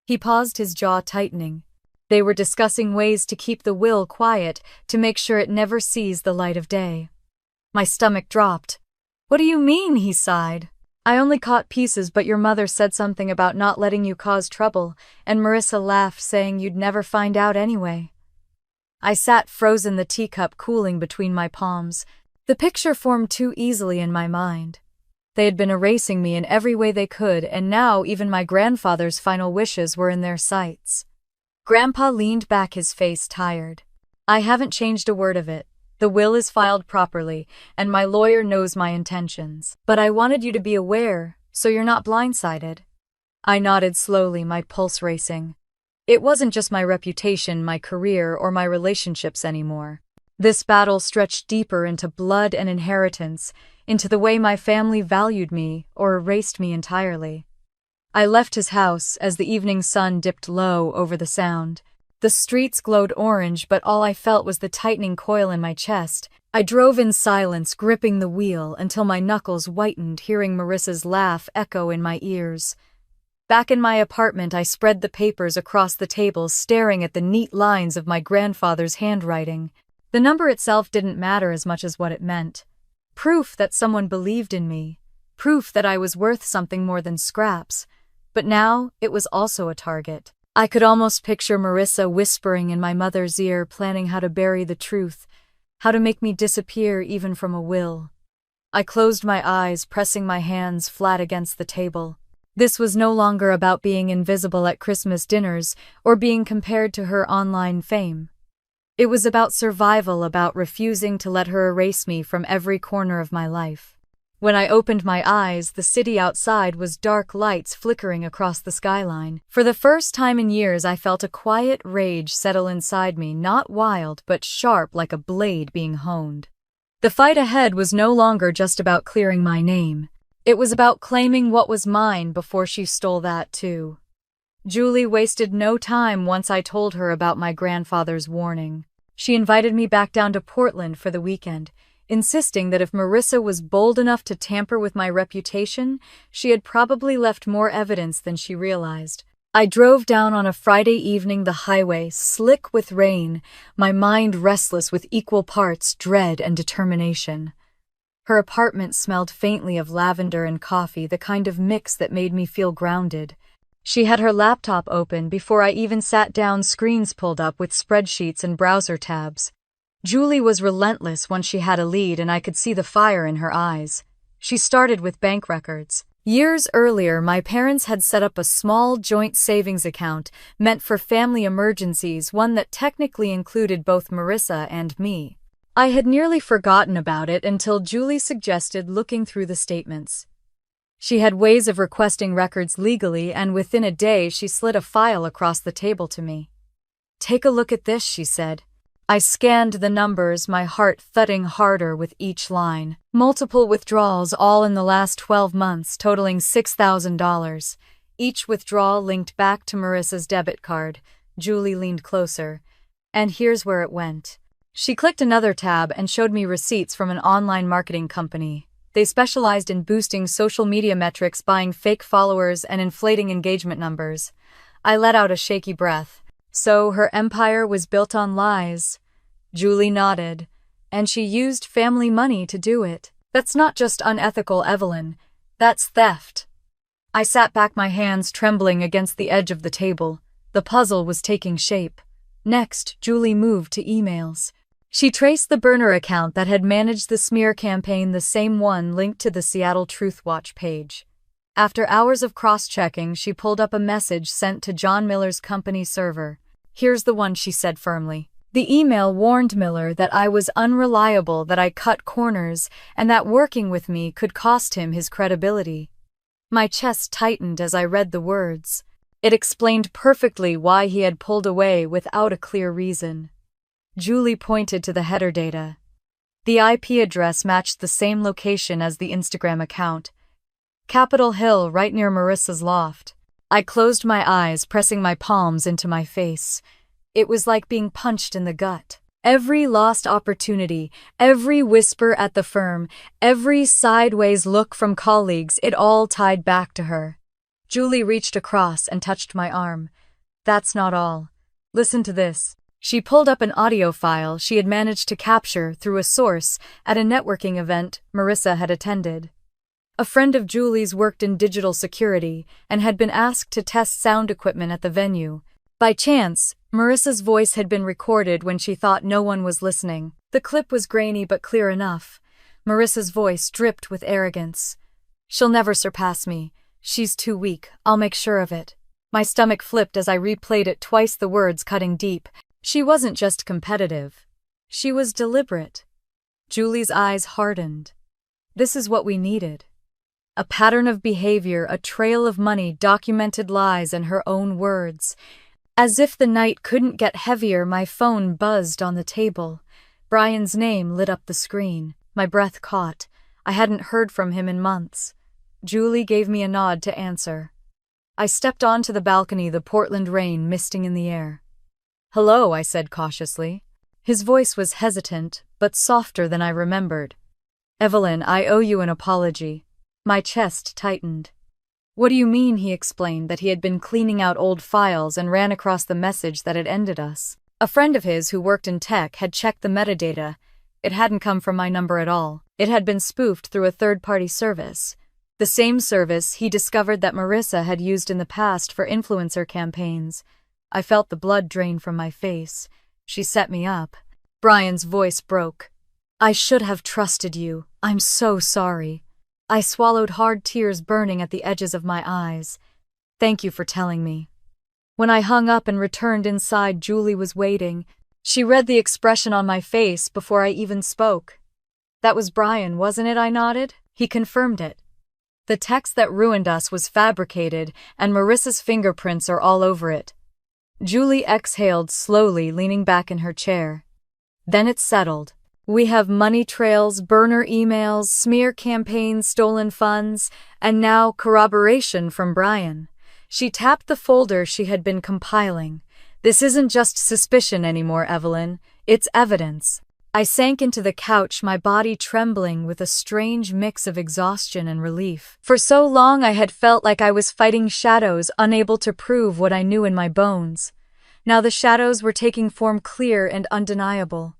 He paused, his jaw tightening. They were discussing ways to keep the will quiet, to make sure it never sees the light of day. My stomach dropped. What do you mean? He sighed. I only caught pieces, but your mother said something about not letting you cause trouble, and Marissa laughed, saying you'd never find out anyway. I sat frozen, the teacup cooling between my palms. The picture formed too easily in my mind. They had been erasing me in every way they could, and now even my grandfather's final wishes were in their sights. Grandpa leaned back, his face tired. I haven't changed a word of it. The will is filed properly, and my lawyer knows my intentions. But I wanted you to be aware, so you're not blindsided. I nodded slowly, my pulse racing. It wasn't just my reputation, my career, or my relationships anymore. This battle stretched deeper into blood and inheritance, into the way my family valued me or erased me entirely. I left his house as the evening sun dipped low over the Sound. The streets glowed orange, but all I felt was the tightening coil in my chest. I drove in silence, gripping the wheel until my knuckles whitened, hearing Marissa's laugh echo in my ears. Back in my apartment, I spread the papers across the table, staring at the neat lines of my grandfather's handwriting. The number itself didn't matter as much as what it meant. Proof that someone believed in me. Proof that I was worth something more than scraps. But now, it was also a target. I could almost picture Marissa whispering in my mother's ear, planning how to bury the truth, how to make me disappear even from a will. I closed my eyes, pressing my hands flat against the table. This was no longer about being invisible at Christmas dinners or being compared to her online fame. It was about survival, about refusing to let her erase me from every corner of my life. When I opened my eyes, the city outside was dark, lights flickering across the skyline. For the first time in years, I felt a quiet rage settle inside me, not wild, but sharp, like a blade being honed. The fight ahead was no longer just about clearing my name. It was about claiming what was mine before she stole that too. Julie wasted no time once I told her about my grandfather's warning. She invited me back down to Portland for the weekend, insisting that if Marissa was bold enough to tamper with my reputation, she had probably left more evidence than she realized. I drove down on a Friday evening, the highway slick with rain, my mind restless with equal parts dread and determination. Her apartment smelled faintly of lavender and coffee, the kind of mix that made me feel grounded. She had her laptop open before I even sat down, screens pulled up with spreadsheets and browser tabs. Julie was relentless once she had a lead, and I could see the fire in her eyes. She started with bank records. Years earlier, my parents had set up a small joint savings account meant for family emergencies, one that technically included both Marissa and me. I had nearly forgotten about it until Julie suggested looking through the statements. She had ways of requesting records legally, and within a day she slid a file across the table to me. "Take a look at this," she said. I scanned the numbers, my heart thudding harder with each line. Multiple withdrawals, all in the last 12 months, totaling $6,000. Each withdrawal linked back to Marissa's debit card. Julie leaned closer. And here's where it went. She clicked another tab and showed me receipts from an online marketing company. They specialized in boosting social media metrics, buying fake followers, and inflating engagement numbers. I let out a shaky breath. So her empire was built on lies. Julie nodded. And she used family money to do it. That's not just unethical, Evelyn. That's theft. I sat back, my hands trembling against the edge of the table. The puzzle was taking shape. Next, Julie moved to emails. She traced the burner account that had managed the smear campaign, the same one linked to the Seattle Truth Watch page. After hours of cross-checking, she pulled up a message sent to John Miller's company server. "Here's the one," she said firmly. The email warned Miller that I was unreliable, that I cut corners, and that working with me could cost him his credibility. My chest tightened as I read the words. It explained perfectly why he had pulled away without a clear reason. Julie pointed to the header data. The IP address matched the same location as the Instagram account. Capitol Hill, right near Marissa's loft. I closed my eyes, pressing my palms into my face. It was like being punched in the gut. Every lost opportunity, every whisper at the firm, every sideways look from colleagues, it all tied back to her. Julie reached across and touched my arm. "That's not all. Listen to this." She pulled up an audio file she had managed to capture through a source at a networking event Marissa had attended. A friend of Julie's worked in digital security and had been asked to test sound equipment at the venue. By chance, Marissa's voice had been recorded when she thought no one was listening. The clip was grainy but clear enough. Marissa's voice dripped with arrogance. "She'll never surpass me. She's too weak. I'll make sure of it." My stomach flipped as I replayed it twice, the words cutting deep. She wasn't just competitive. She was deliberate. Julie's eyes hardened. This is what we needed. A pattern of behavior, a trail of money, documented lies, and her own words. As if the night couldn't get heavier, my phone buzzed on the table. Brian's name lit up the screen. My breath caught. I hadn't heard from him in months. Julie gave me a nod to answer. I stepped onto the balcony, the Portland rain misting in the air. "Hello," I said cautiously. His voice was hesitant, but softer than I remembered. "Evelyn, I owe you an apology." My chest tightened. "What do you mean?" He explained that he had been cleaning out old files and ran across the message that had ended us. A friend of his who worked in tech had checked the metadata. It hadn't come from my number at all. It had been spoofed through a third-party service. The same service he discovered that Marissa had used in the past for influencer campaigns. I felt the blood drain from my face. She set me up. Brian's voice broke. "I should have trusted you. I'm so sorry." I swallowed hard, tears burning at the edges of my eyes. "Thank you for telling me." When I hung up and returned inside, Julie was waiting. She read the expression on my face before I even spoke. "That was Brian, wasn't it?" I nodded. He confirmed it. "The text that ruined us was fabricated, and Marissa's fingerprints are all over it." Julie exhaled slowly, leaning back in her chair. "Then it settled. We have money trails, burner emails, smear campaigns, stolen funds, and now corroboration from Brian." She tapped the folder she had been compiling. "This isn't just suspicion anymore, Evelyn. It's evidence." I sank into the couch, my body trembling with a strange mix of exhaustion and relief. For so long I had felt like I was fighting shadows, unable to prove what I knew in my bones. Now the shadows were taking form, clear and undeniable.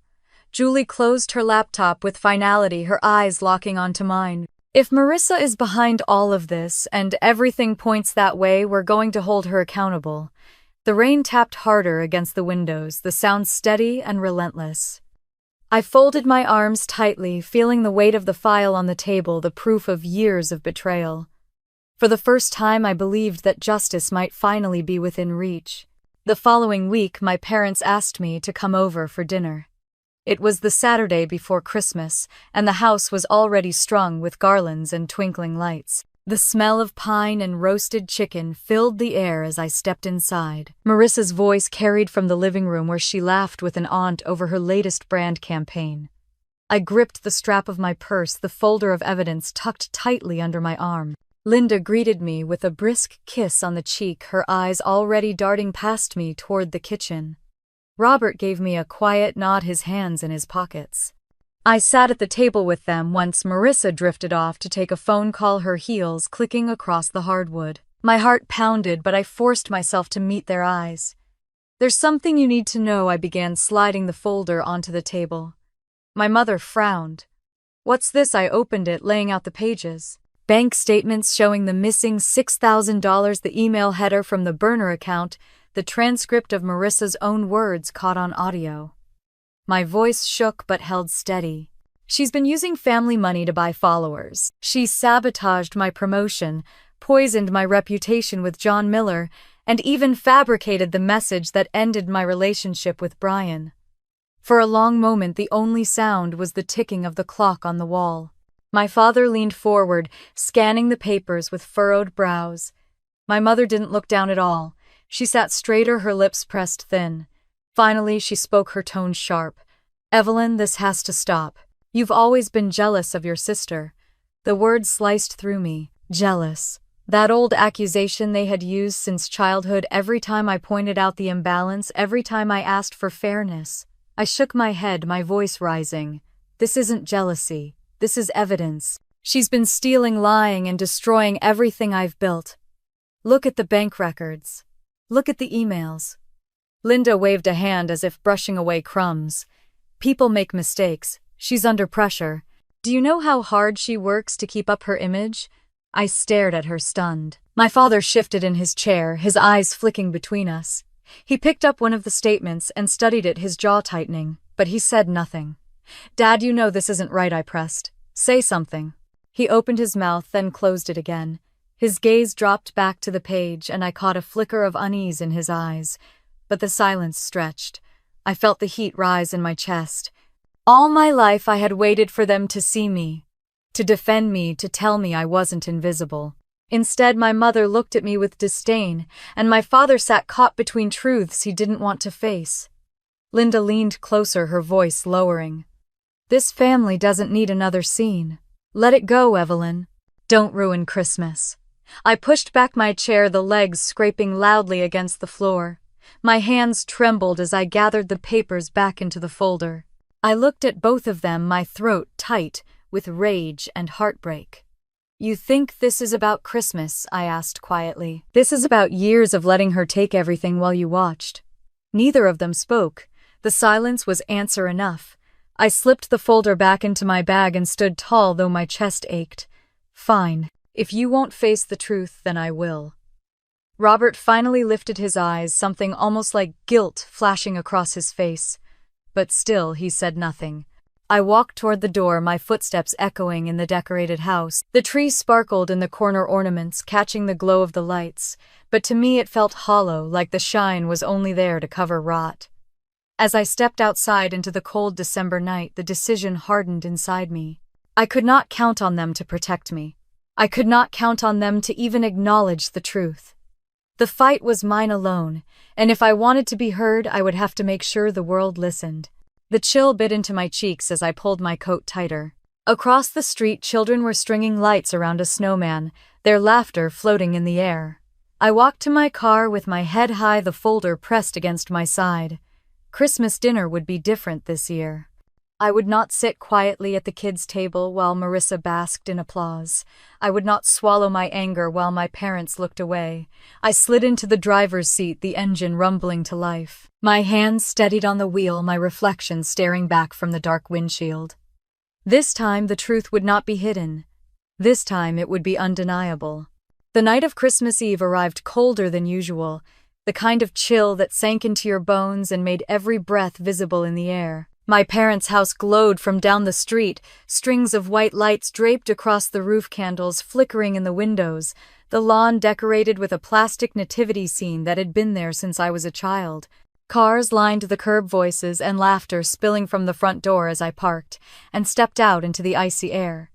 Julie closed her laptop with finality, her eyes locking onto mine. "If Marissa is behind all of this, and everything points that way, we're going to hold her accountable." The rain tapped harder against the windows, the sound steady and relentless. I folded my arms tightly, feeling the weight of the file on the table, the proof of years of betrayal. For the first time, I believed that justice might finally be within reach. The following week, my parents asked me to come over for dinner. It was the Saturday before Christmas, and the house was already strung with garlands and twinkling lights. The smell of pine and roasted chicken filled the air as I stepped inside. Marissa's voice carried from the living room, where she laughed with an aunt over her latest brand campaign. I gripped the strap of my purse, the folder of evidence tucked tightly under my arm. Linda greeted me with a brisk kiss on the cheek, her eyes already darting past me toward the kitchen. Robert gave me a quiet nod, his hands in his pockets. I sat at the table with them once Marissa drifted off to take a phone call, her heels clicking across the hardwood. My heart pounded, but I forced myself to meet their eyes. "There's something you need to know," I began, sliding the folder onto the table. My mother frowned. "What's this?" I opened it, laying out the pages. Bank statements showing the missing $6,000, the email header from the burner account, the transcript of Marissa's own words caught on audio. My voice shook but held steady. She's been using family money to buy followers. She sabotaged my promotion, poisoned my reputation with John Miller, and even fabricated the message that ended my relationship with Brian. For a long moment, the only sound was the ticking of the clock on the wall. My father leaned forward, scanning the papers with furrowed brows. My mother didn't look down at all. She sat straighter, her lips pressed thin. Finally, she spoke, her tone sharp. "Evelyn, this has to stop. You've always been jealous of your sister." The word sliced through me. Jealous. That old accusation they had used since childhood. Every time I pointed out the imbalance, every time I asked for fairness. I shook my head, my voice rising. This isn't jealousy. This is evidence. She's been stealing, lying, and destroying everything I've built. Look at the bank records. Look at the emails. Linda waved a hand as if brushing away crumbs. People make mistakes. She's under pressure. Do you know how hard she works to keep up her image? I stared at her, stunned. My father shifted in his chair, his eyes flicking between us. He picked up one of the statements and studied it, his jaw tightening, but he said nothing. "Dad, you know this isn't right," I pressed. "Say something." He opened his mouth, then closed it again. His gaze dropped back to the page, and I caught a flicker of unease in his eyes. But the silence stretched. I felt the heat rise in my chest. All my life I had waited for them to see me, to defend me, to tell me I wasn't invisible. Instead, my mother looked at me with disdain, and my father sat caught between truths he didn't want to face. Linda leaned closer, her voice lowering. "This family doesn't need another scene. Let it go, Evelyn. Don't ruin Christmas." I pushed back my chair, the legs scraping loudly against the floor. My hands trembled as I gathered the papers back into the folder. I looked at both of them, my throat tight with rage and heartbreak. "You think this is about Christmas?" I asked quietly. "This is about years of letting her take everything while you watched." Neither of them spoke. The silence was answer enough. I slipped the folder back into my bag and stood tall, though my chest ached. "Fine. If you won't face the truth, then I will." Robert finally lifted his eyes, something almost like guilt flashing across his face. But still, he said nothing. I walked toward the door, my footsteps echoing in the decorated house. The tree sparkled in the corner ornaments, catching the glow of the lights, but to me it felt hollow, like the shine was only there to cover rot. As I stepped outside into the cold December night, the decision hardened inside me. I could not count on them to protect me. I could not count on them to even acknowledge the truth. The fight was mine alone, and if I wanted to be heard, I would have to make sure the world listened. The chill bit into my cheeks as I pulled my coat tighter. Across the street, children were stringing lights around a snowman, their laughter floating in the air. I walked to my car with my head high, the folder pressed against my side. Christmas dinner would be different this year. I would not sit quietly at the kids' table while Marissa basked in applause. I would not swallow my anger while my parents looked away. I slid into the driver's seat, the engine rumbling to life. My hands steadied on the wheel, my reflection staring back from the dark windshield. This time the truth would not be hidden. This time it would be undeniable. The night of Christmas Eve arrived colder than usual, the kind of chill that sank into your bones and made every breath visible in the air. My parents' house glowed from down the street, strings of white lights draped across the roof, candles flickering in the windows, the lawn decorated with a plastic nativity scene that had been there since I was a child. Cars lined the curb, voices and laughter spilling from the front door as I parked and stepped out into the icy air.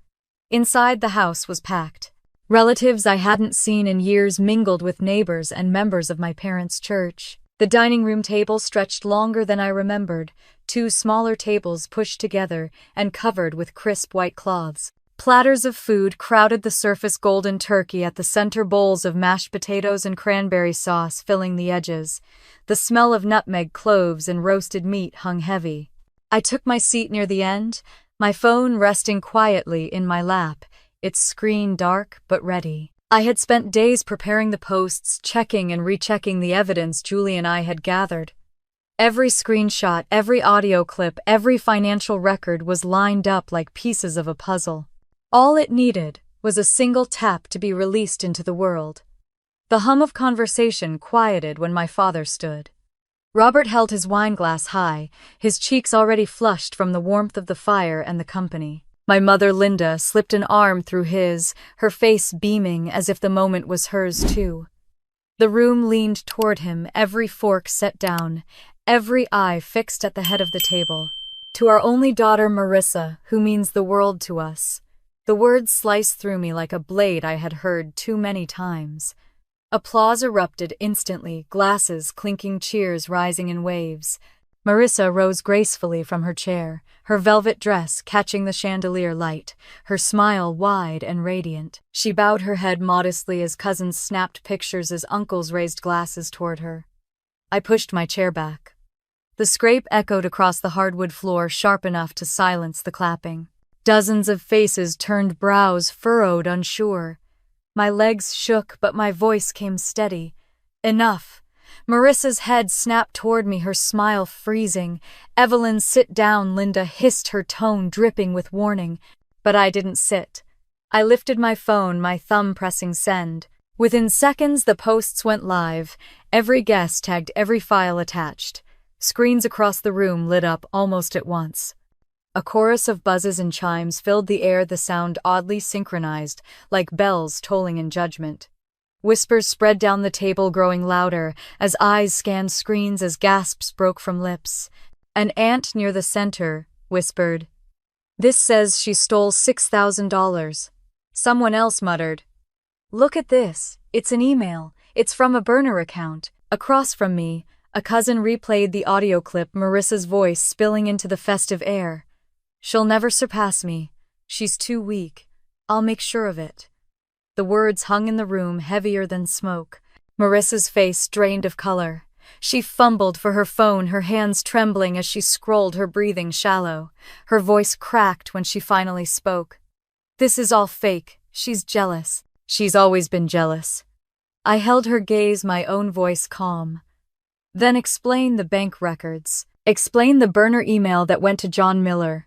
Inside, the house was packed. Relatives I hadn't seen in years mingled with neighbors and members of my parents' church. The dining room table stretched longer than I remembered, two smaller tables pushed together and covered with crisp white cloths. Platters of food crowded the surface, golden turkey at the center, bowls of mashed potatoes and cranberry sauce filling the edges. The smell of nutmeg, cloves, and roasted meat hung heavy. I took my seat near the end, my phone resting quietly in my lap, its screen dark but ready. I had spent days preparing the posts, checking and rechecking the evidence Julie and I had gathered. Every screenshot, every audio clip, every financial record was lined up like pieces of a puzzle. All it needed was a single tap to be released into the world. The hum of conversation quieted when my father stood. Robert held his wineglass high, his cheeks already flushed from the warmth of the fire and the company. My mother, Linda, slipped an arm through his, her face beaming as if the moment was hers too. The room leaned toward him, every fork set down, every eye fixed at the head of the table. To our only daughter, Marissa, who means the world to us. The words sliced through me like a blade I had heard too many times. Applause erupted instantly, glasses clinking, cheers rising in waves. Marissa rose gracefully from her chair, her velvet dress catching the chandelier light, her smile wide and radiant. She bowed her head modestly as cousins snapped pictures as uncles raised glasses toward her. I pushed my chair back. The scrape echoed across the hardwood floor, sharp enough to silence the clapping. Dozens of faces turned, brows furrowed, unsure. My legs shook, but my voice came steady. Enough. Marissa's head snapped toward me, her smile freezing. "Evelyn, sit down," Linda hissed, her tone dripping with warning. But I didn't sit. I lifted my phone, my thumb pressing send. Within seconds, the posts went live. Every guest tagged, every file attached. Screens across the room lit up almost at once. A chorus of buzzes and chimes filled the air, the sound oddly synchronized, like bells tolling in judgment. Whispers spread down the table, growing louder, as eyes scanned screens, as gasps broke from lips. An aunt near the center whispered, "This says she stole $6,000. Someone else muttered, "Look at this, it's an email, it's from a burner account." Across from me, a cousin replayed the audio clip, Marissa's voice spilling into the festive air. "She'll never surpass me. She's too weak. I'll make sure of it." The words hung in the room, heavier than smoke. Marissa's face drained of color. She fumbled for her phone, her hands trembling as she scrolled, her breathing shallow. Her voice cracked when she finally spoke. "This is all fake. She's jealous. She's always been jealous." I held her gaze, my own voice calm. "Then explain the bank records. Explain the burner email that went to John Miller.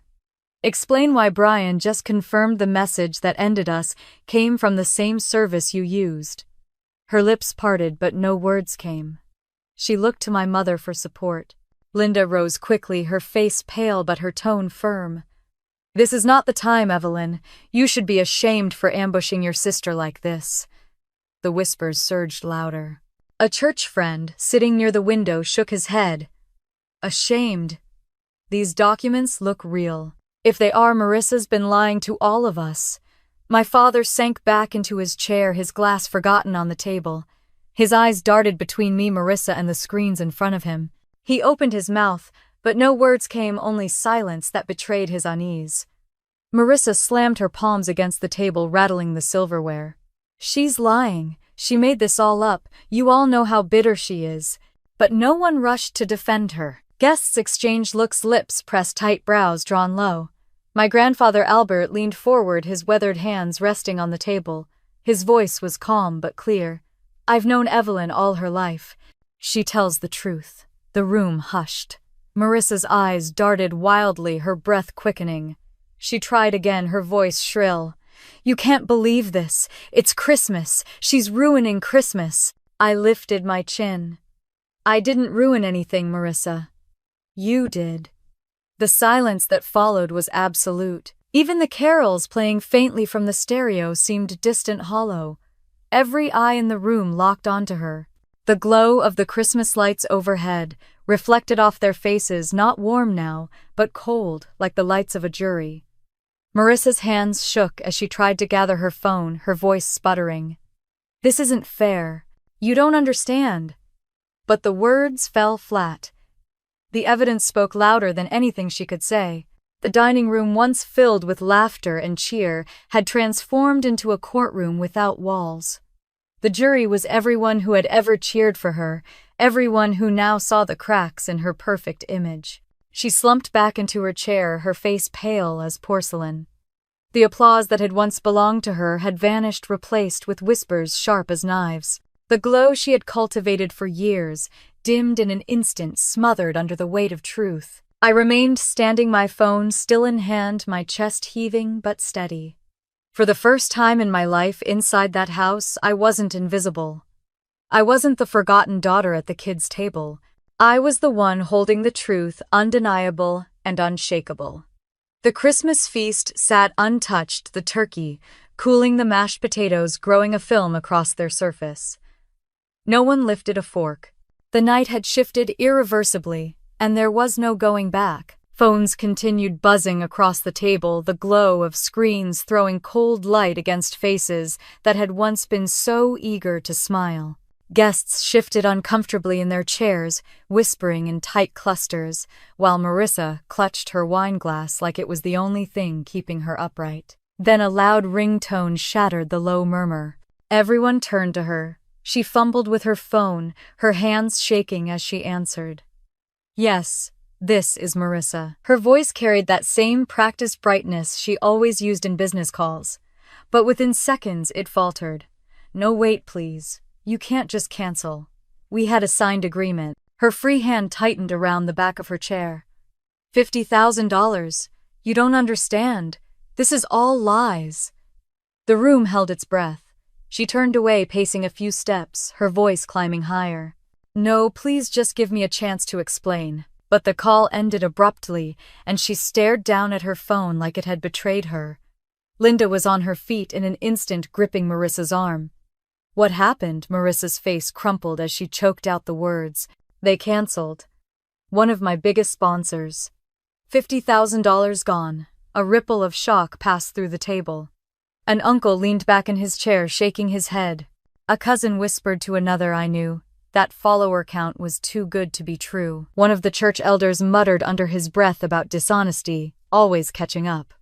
Explain why Brian just confirmed the message that ended us came from the same service you used." Her lips parted, but no words came. She looked to my mother for support. Linda rose quickly, her face pale but her tone firm. "This is not the time, Evelyn. You should be ashamed for ambushing your sister like this." The whispers surged louder. A church friend, sitting near the window, shook his head. "Ashamed? These documents look real. If they are, Marissa's been lying to all of us." My father sank back into his chair, his glass forgotten on the table. His eyes darted between me, Marissa, and the screens in front of him. He opened his mouth, but no words came, only silence that betrayed his unease. Marissa slammed her palms against the table, rattling the silverware. "She's lying. She made this all up. You all know how bitter she is." But no one rushed to defend her. Guests exchanged looks, lips pressed tight, brows drawn low. My grandfather Albert leaned forward, his weathered hands resting on the table. His voice was calm but clear. "I've known Evelyn all her life. She tells the truth." The room hushed. Marissa's eyes darted wildly, her breath quickening. She tried again, her voice shrill. "You can't believe this. It's Christmas. She's ruining Christmas." I lifted my chin. "I didn't ruin anything, Marissa. You did." The silence that followed was absolute. Even the carols playing faintly from the stereo seemed distant, hollow. Every eye in the room locked onto her. The glow of the Christmas lights overhead reflected off their faces, not warm now, but cold, like the lights of a jury. Marissa's hands shook as she tried to gather her phone, her voice sputtering. "This isn't fair. You don't understand." But the words fell flat. The evidence spoke louder than anything she could say. The dining room, once filled with laughter and cheer, had transformed into a courtroom without walls. The jury was everyone who had ever cheered for her, everyone who now saw the cracks in her perfect image. She slumped back into her chair, her face pale as porcelain. The applause that had once belonged to her had vanished, replaced with whispers sharp as knives. The glow she had cultivated for years, dimmed in an instant, smothered under the weight of truth. I remained standing, my phone still in hand, my chest heaving but steady. For the first time in my life inside that house, I wasn't invisible. I wasn't the forgotten daughter at the kids' table. I was the one holding the truth, undeniable and unshakable. The Christmas feast sat untouched, the turkey, cooling, the mashed potatoes growing a film across their surface. No one lifted a fork. The night had shifted irreversibly, and there was no going back. Phones continued buzzing across the table, the glow of screens throwing cold light against faces that had once been so eager to smile. Guests shifted uncomfortably in their chairs, whispering in tight clusters, while Marissa clutched her wine glass like it was the only thing keeping her upright. Then a loud ringtone shattered the low murmur. Everyone turned to her. She fumbled with her phone, her hands shaking as she answered. "Yes, this is Marissa." Her voice carried that same practiced brightness she always used in business calls. But within seconds it faltered. "No, wait, please. You can't just cancel. We had a signed agreement." Her free hand tightened around the back of her chair. $50,000. You don't understand. This is all lies." The room held its breath. She turned away, pacing a few steps, her voice climbing higher. "No, please just give me a chance to explain." But the call ended abruptly, and she stared down at her phone like it had betrayed her. Linda was on her feet in an instant, gripping Marissa's arm. "What happened?" Marissa's face crumpled as she choked out the words. "They canceled. One of my biggest sponsors. $50,000 gone." A ripple of shock passed through the table. An uncle leaned back in his chair, shaking his head. A cousin whispered to another I knew. That follower count was too good to be true. One of the church elders muttered under his breath about dishonesty, always catching up.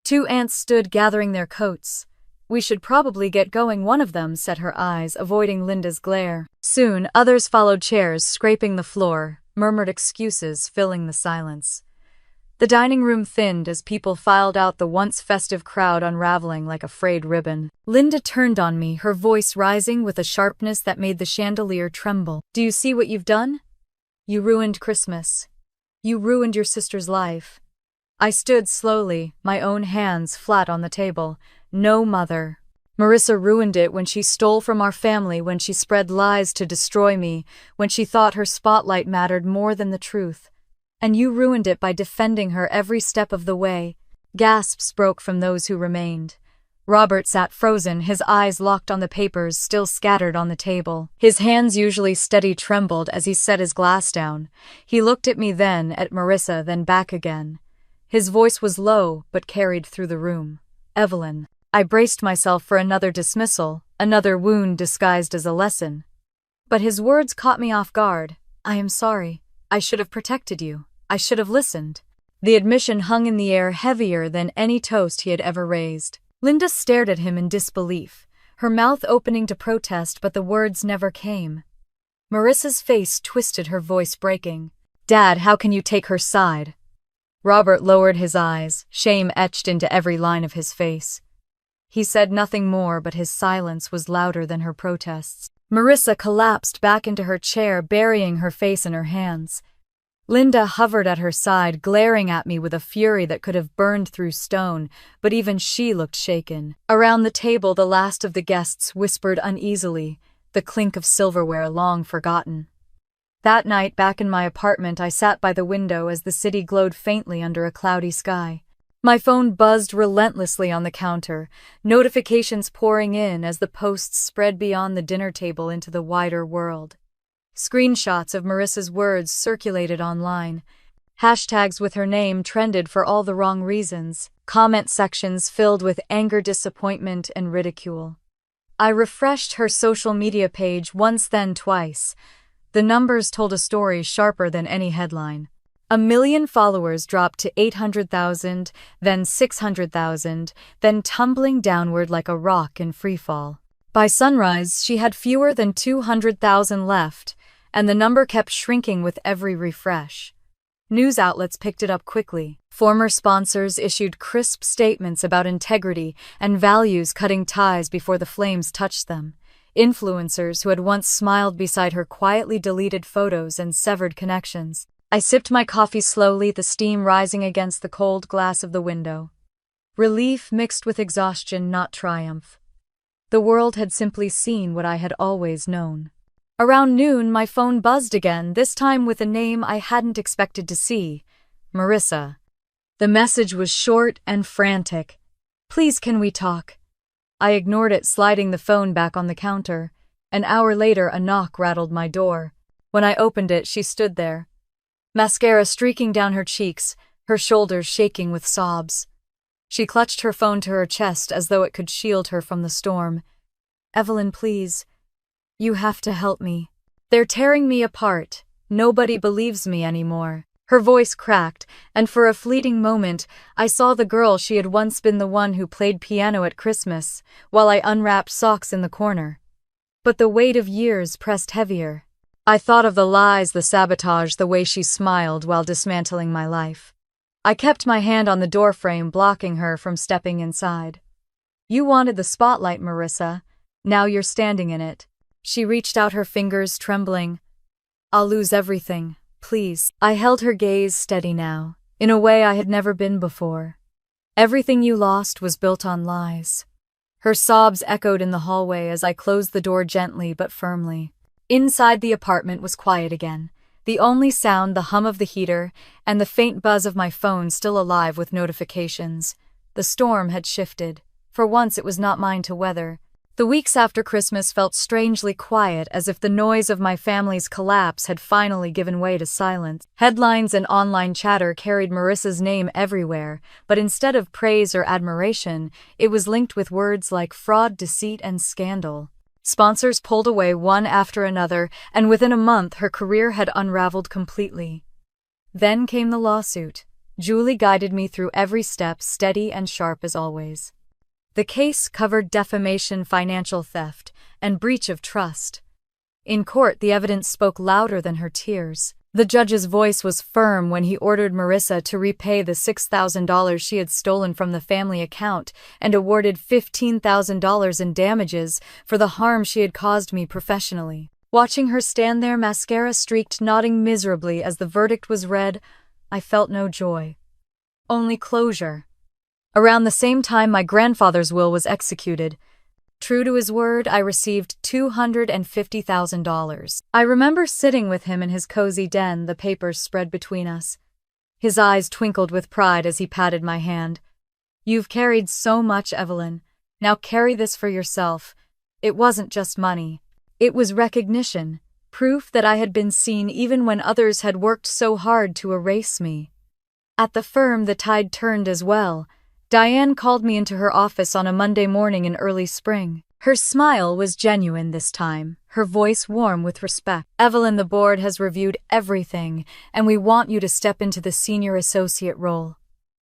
Two aunts stood gathering their coats. "We should probably get going," one of them said, her eyes avoiding Linda's glare. Soon, others followed, chairs scraping the floor, murmured excuses filling the silence. The dining room thinned as people filed out, the once festive crowd unraveling like a frayed ribbon. Linda turned on me, her voice rising with a sharpness that made the chandelier tremble. "Do you see what you've done? You ruined Christmas. You ruined your sister's life." I stood slowly, my own hands flat on the table. "No, Mother. Marissa ruined it when she stole from our family, when she spread lies to destroy me, when she thought her spotlight mattered more than the truth. And you ruined it by defending her every step of the way." Gasps broke from those who remained. Robert sat frozen, his eyes locked on the papers still scattered on the table. His hands, usually steady, trembled as he set his glass down. He looked at me, then at Marissa, then back again. His voice was low, but carried through the room. "Evelyn." I braced myself for another dismissal, another wound disguised as a lesson. But his words caught me off guard. "I am sorry. I should have protected you. I should have listened." The admission hung in the air, heavier than any toast he had ever raised. Linda stared at him in disbelief, her mouth opening to protest, but the words never came. Marissa's face twisted, her voice breaking. "Dad, how can you take her side?" Robert lowered his eyes, shame etched into every line of his face. He said nothing more, but his silence was louder than her protests. Marissa collapsed back into her chair, burying her face in her hands. Linda hovered at her side, glaring at me with a fury that could have burned through stone, but even she looked shaken. Around the table, the last of the guests whispered uneasily, the clink of silverware long forgotten. That night, back in my apartment, I sat by the window as the city glowed faintly under a cloudy sky. My phone buzzed relentlessly on the counter, notifications pouring in as the posts spread beyond the dinner table into the wider world. Screenshots of Marissa's words circulated online. Hashtags with her name trended for all the wrong reasons. Comment sections filled with anger, disappointment, and ridicule. I refreshed her social media page once, then twice. The numbers told a story sharper than any headline. 1 million followers dropped to 800,000, then 600,000, then tumbling downward like a rock in freefall. By sunrise, she had fewer than 200,000 left, and the number kept shrinking with every refresh. News outlets picked it up quickly. Former sponsors issued crisp statements about integrity and values, cutting ties before the flames touched them. Influencers who had once smiled beside her quietly deleted photos and severed connections. I sipped my coffee slowly, the steam rising against the cold glass of the window. Relief mixed with exhaustion, not triumph. The world had simply seen what I had always known. Around noon, my phone buzzed again, this time with a name I hadn't expected to see. Marissa. The message was short and frantic. "Please, can we talk?" I ignored it, sliding the phone back on the counter. An hour later, a knock rattled my door. When I opened it, she stood there, mascara streaking down her cheeks, her shoulders shaking with sobs. She clutched her phone to her chest as though it could shield her from the storm. "Evelyn, please. You have to help me. They're tearing me apart. Nobody believes me anymore." Her voice cracked, and for a fleeting moment, I saw the girl she had once been, the one who played piano at Christmas, while I unwrapped socks in the corner. But the weight of years pressed heavier. I thought of the lies, the sabotage, the way she smiled while dismantling my life. I kept my hand on the doorframe, blocking her from stepping inside. "You wanted the spotlight, Marissa. Now you're standing in it." She reached out, her fingers trembling. "I'll lose everything. Please." I held her gaze steady now, in a way I had never been before. "Everything you lost was built on lies." Her sobs echoed in the hallway as I closed the door gently but firmly. Inside, the apartment was quiet again. The only sound, the hum of the heater, and the faint buzz of my phone still alive with notifications. The storm had shifted. For once, it was not mine to weather. The weeks after Christmas felt strangely quiet, as if the noise of my family's collapse had finally given way to silence. Headlines and online chatter carried Marissa's name everywhere, but instead of praise or admiration, it was linked with words like fraud, deceit, and scandal. Sponsors pulled away one after another, and within a month her career had unraveled completely. Then came the lawsuit. Julie guided me through every step, steady and sharp as always. The case covered defamation, financial theft, and breach of trust. In court, the evidence spoke louder than her tears. The judge's voice was firm when he ordered Marissa to repay the $6,000 she had stolen from the family account and awarded $15,000 in damages for the harm she had caused me professionally. Watching her stand there, mascara streaked, nodding miserably as the verdict was read, I felt no joy. Only closure. Around the same time, my grandfather's will was executed. True to his word, I received $250,000. I remember sitting with him in his cozy den, the papers spread between us. His eyes twinkled with pride as he patted my hand. "You've carried so much, Evelyn. Now carry this for yourself." It wasn't just money. It was recognition, proof that I had been seen even when others had worked so hard to erase me. At the firm, the tide turned as well. Diane called me into her office on a Monday morning in early spring. Her smile was genuine this time, her voice warm with respect. "Evelyn, the board has reviewed everything, and we want you to step into the senior associate role."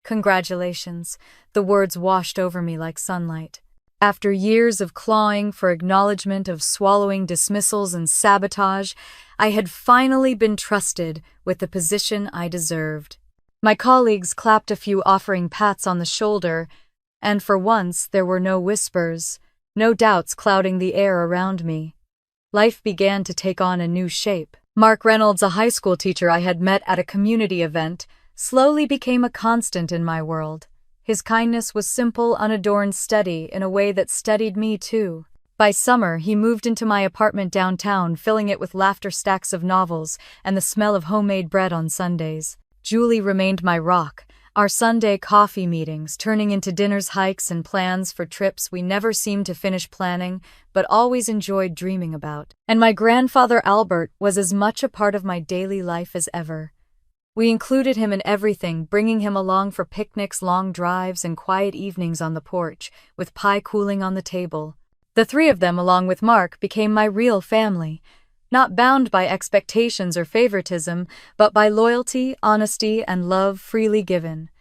"Congratulations." The words washed over me like sunlight. After years of clawing for acknowledgement, of swallowing dismissals and sabotage, I had finally been trusted with the position I deserved. My colleagues clapped a few, offering pats on the shoulder, and for once there were no whispers, no doubts clouding the air around me. Life began to take on a new shape. Mark Reynolds, a high school teacher I had met at a community event, slowly became a constant in my world. His kindness was simple, unadorned, steady, in a way that steadied me too. By summer, he moved into my apartment downtown, filling it with laughter, stacks of novels, and the smell of homemade bread on Sundays. Julie remained my rock, our Sunday coffee meetings turning into dinners, hikes, and plans for trips we never seemed to finish planning, but always enjoyed dreaming about. And my grandfather Albert was as much a part of my daily life as ever. We included him in everything, bringing him along for picnics, long drives, and quiet evenings on the porch, with pie cooling on the table. The three of them, along with Mark, became my real family. Not bound by expectations or favoritism, but by loyalty, honesty, and love freely given.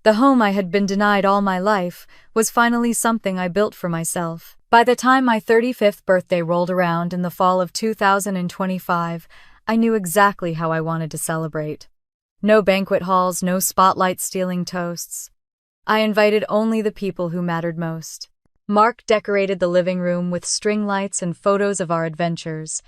The home I had been denied all my life was finally something I built for myself. By the time my 35th birthday rolled around in the fall of 2025, I knew exactly how I wanted to celebrate. No banquet halls, no spotlight-stealing toasts. I invited only the people who mattered most. Mark decorated the living room with string lights and photos of our adventures.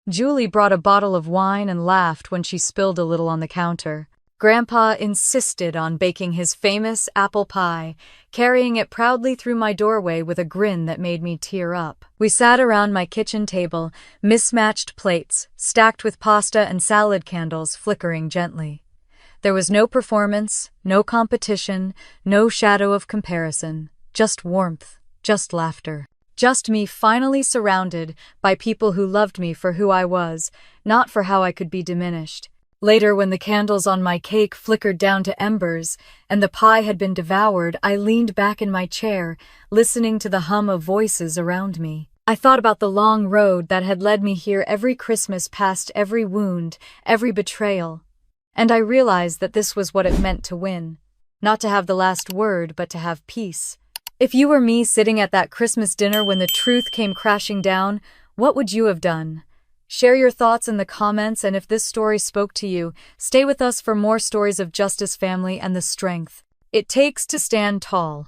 Julie brought a bottle of wine and laughed when she spilled a little on the counter. Grandpa insisted on baking his famous apple pie, carrying it proudly through my doorway with a grin that made me tear up. We sat around my kitchen table, mismatched plates, stacked with pasta and salad candles flickering gently. There was no performance, no competition, no shadow of comparison, just warmth, just laughter. Just me finally surrounded by people who loved me for who I was, not for how I could be diminished. Later, when the candles on my cake flickered down to embers and the pie had been devoured, I leaned back in my chair, listening to the hum of voices around me. I thought about the long road that had led me here every Christmas, past every wound, every betrayal. And I realized that this was what it meant to win. Not to have the last word, but to have peace. If you were me sitting at that Christmas dinner when the truth came crashing down, what would you have done? Share your thoughts in the comments, and if this story spoke to you, stay with us for more stories of justice, family, and the strength it takes to stand tall.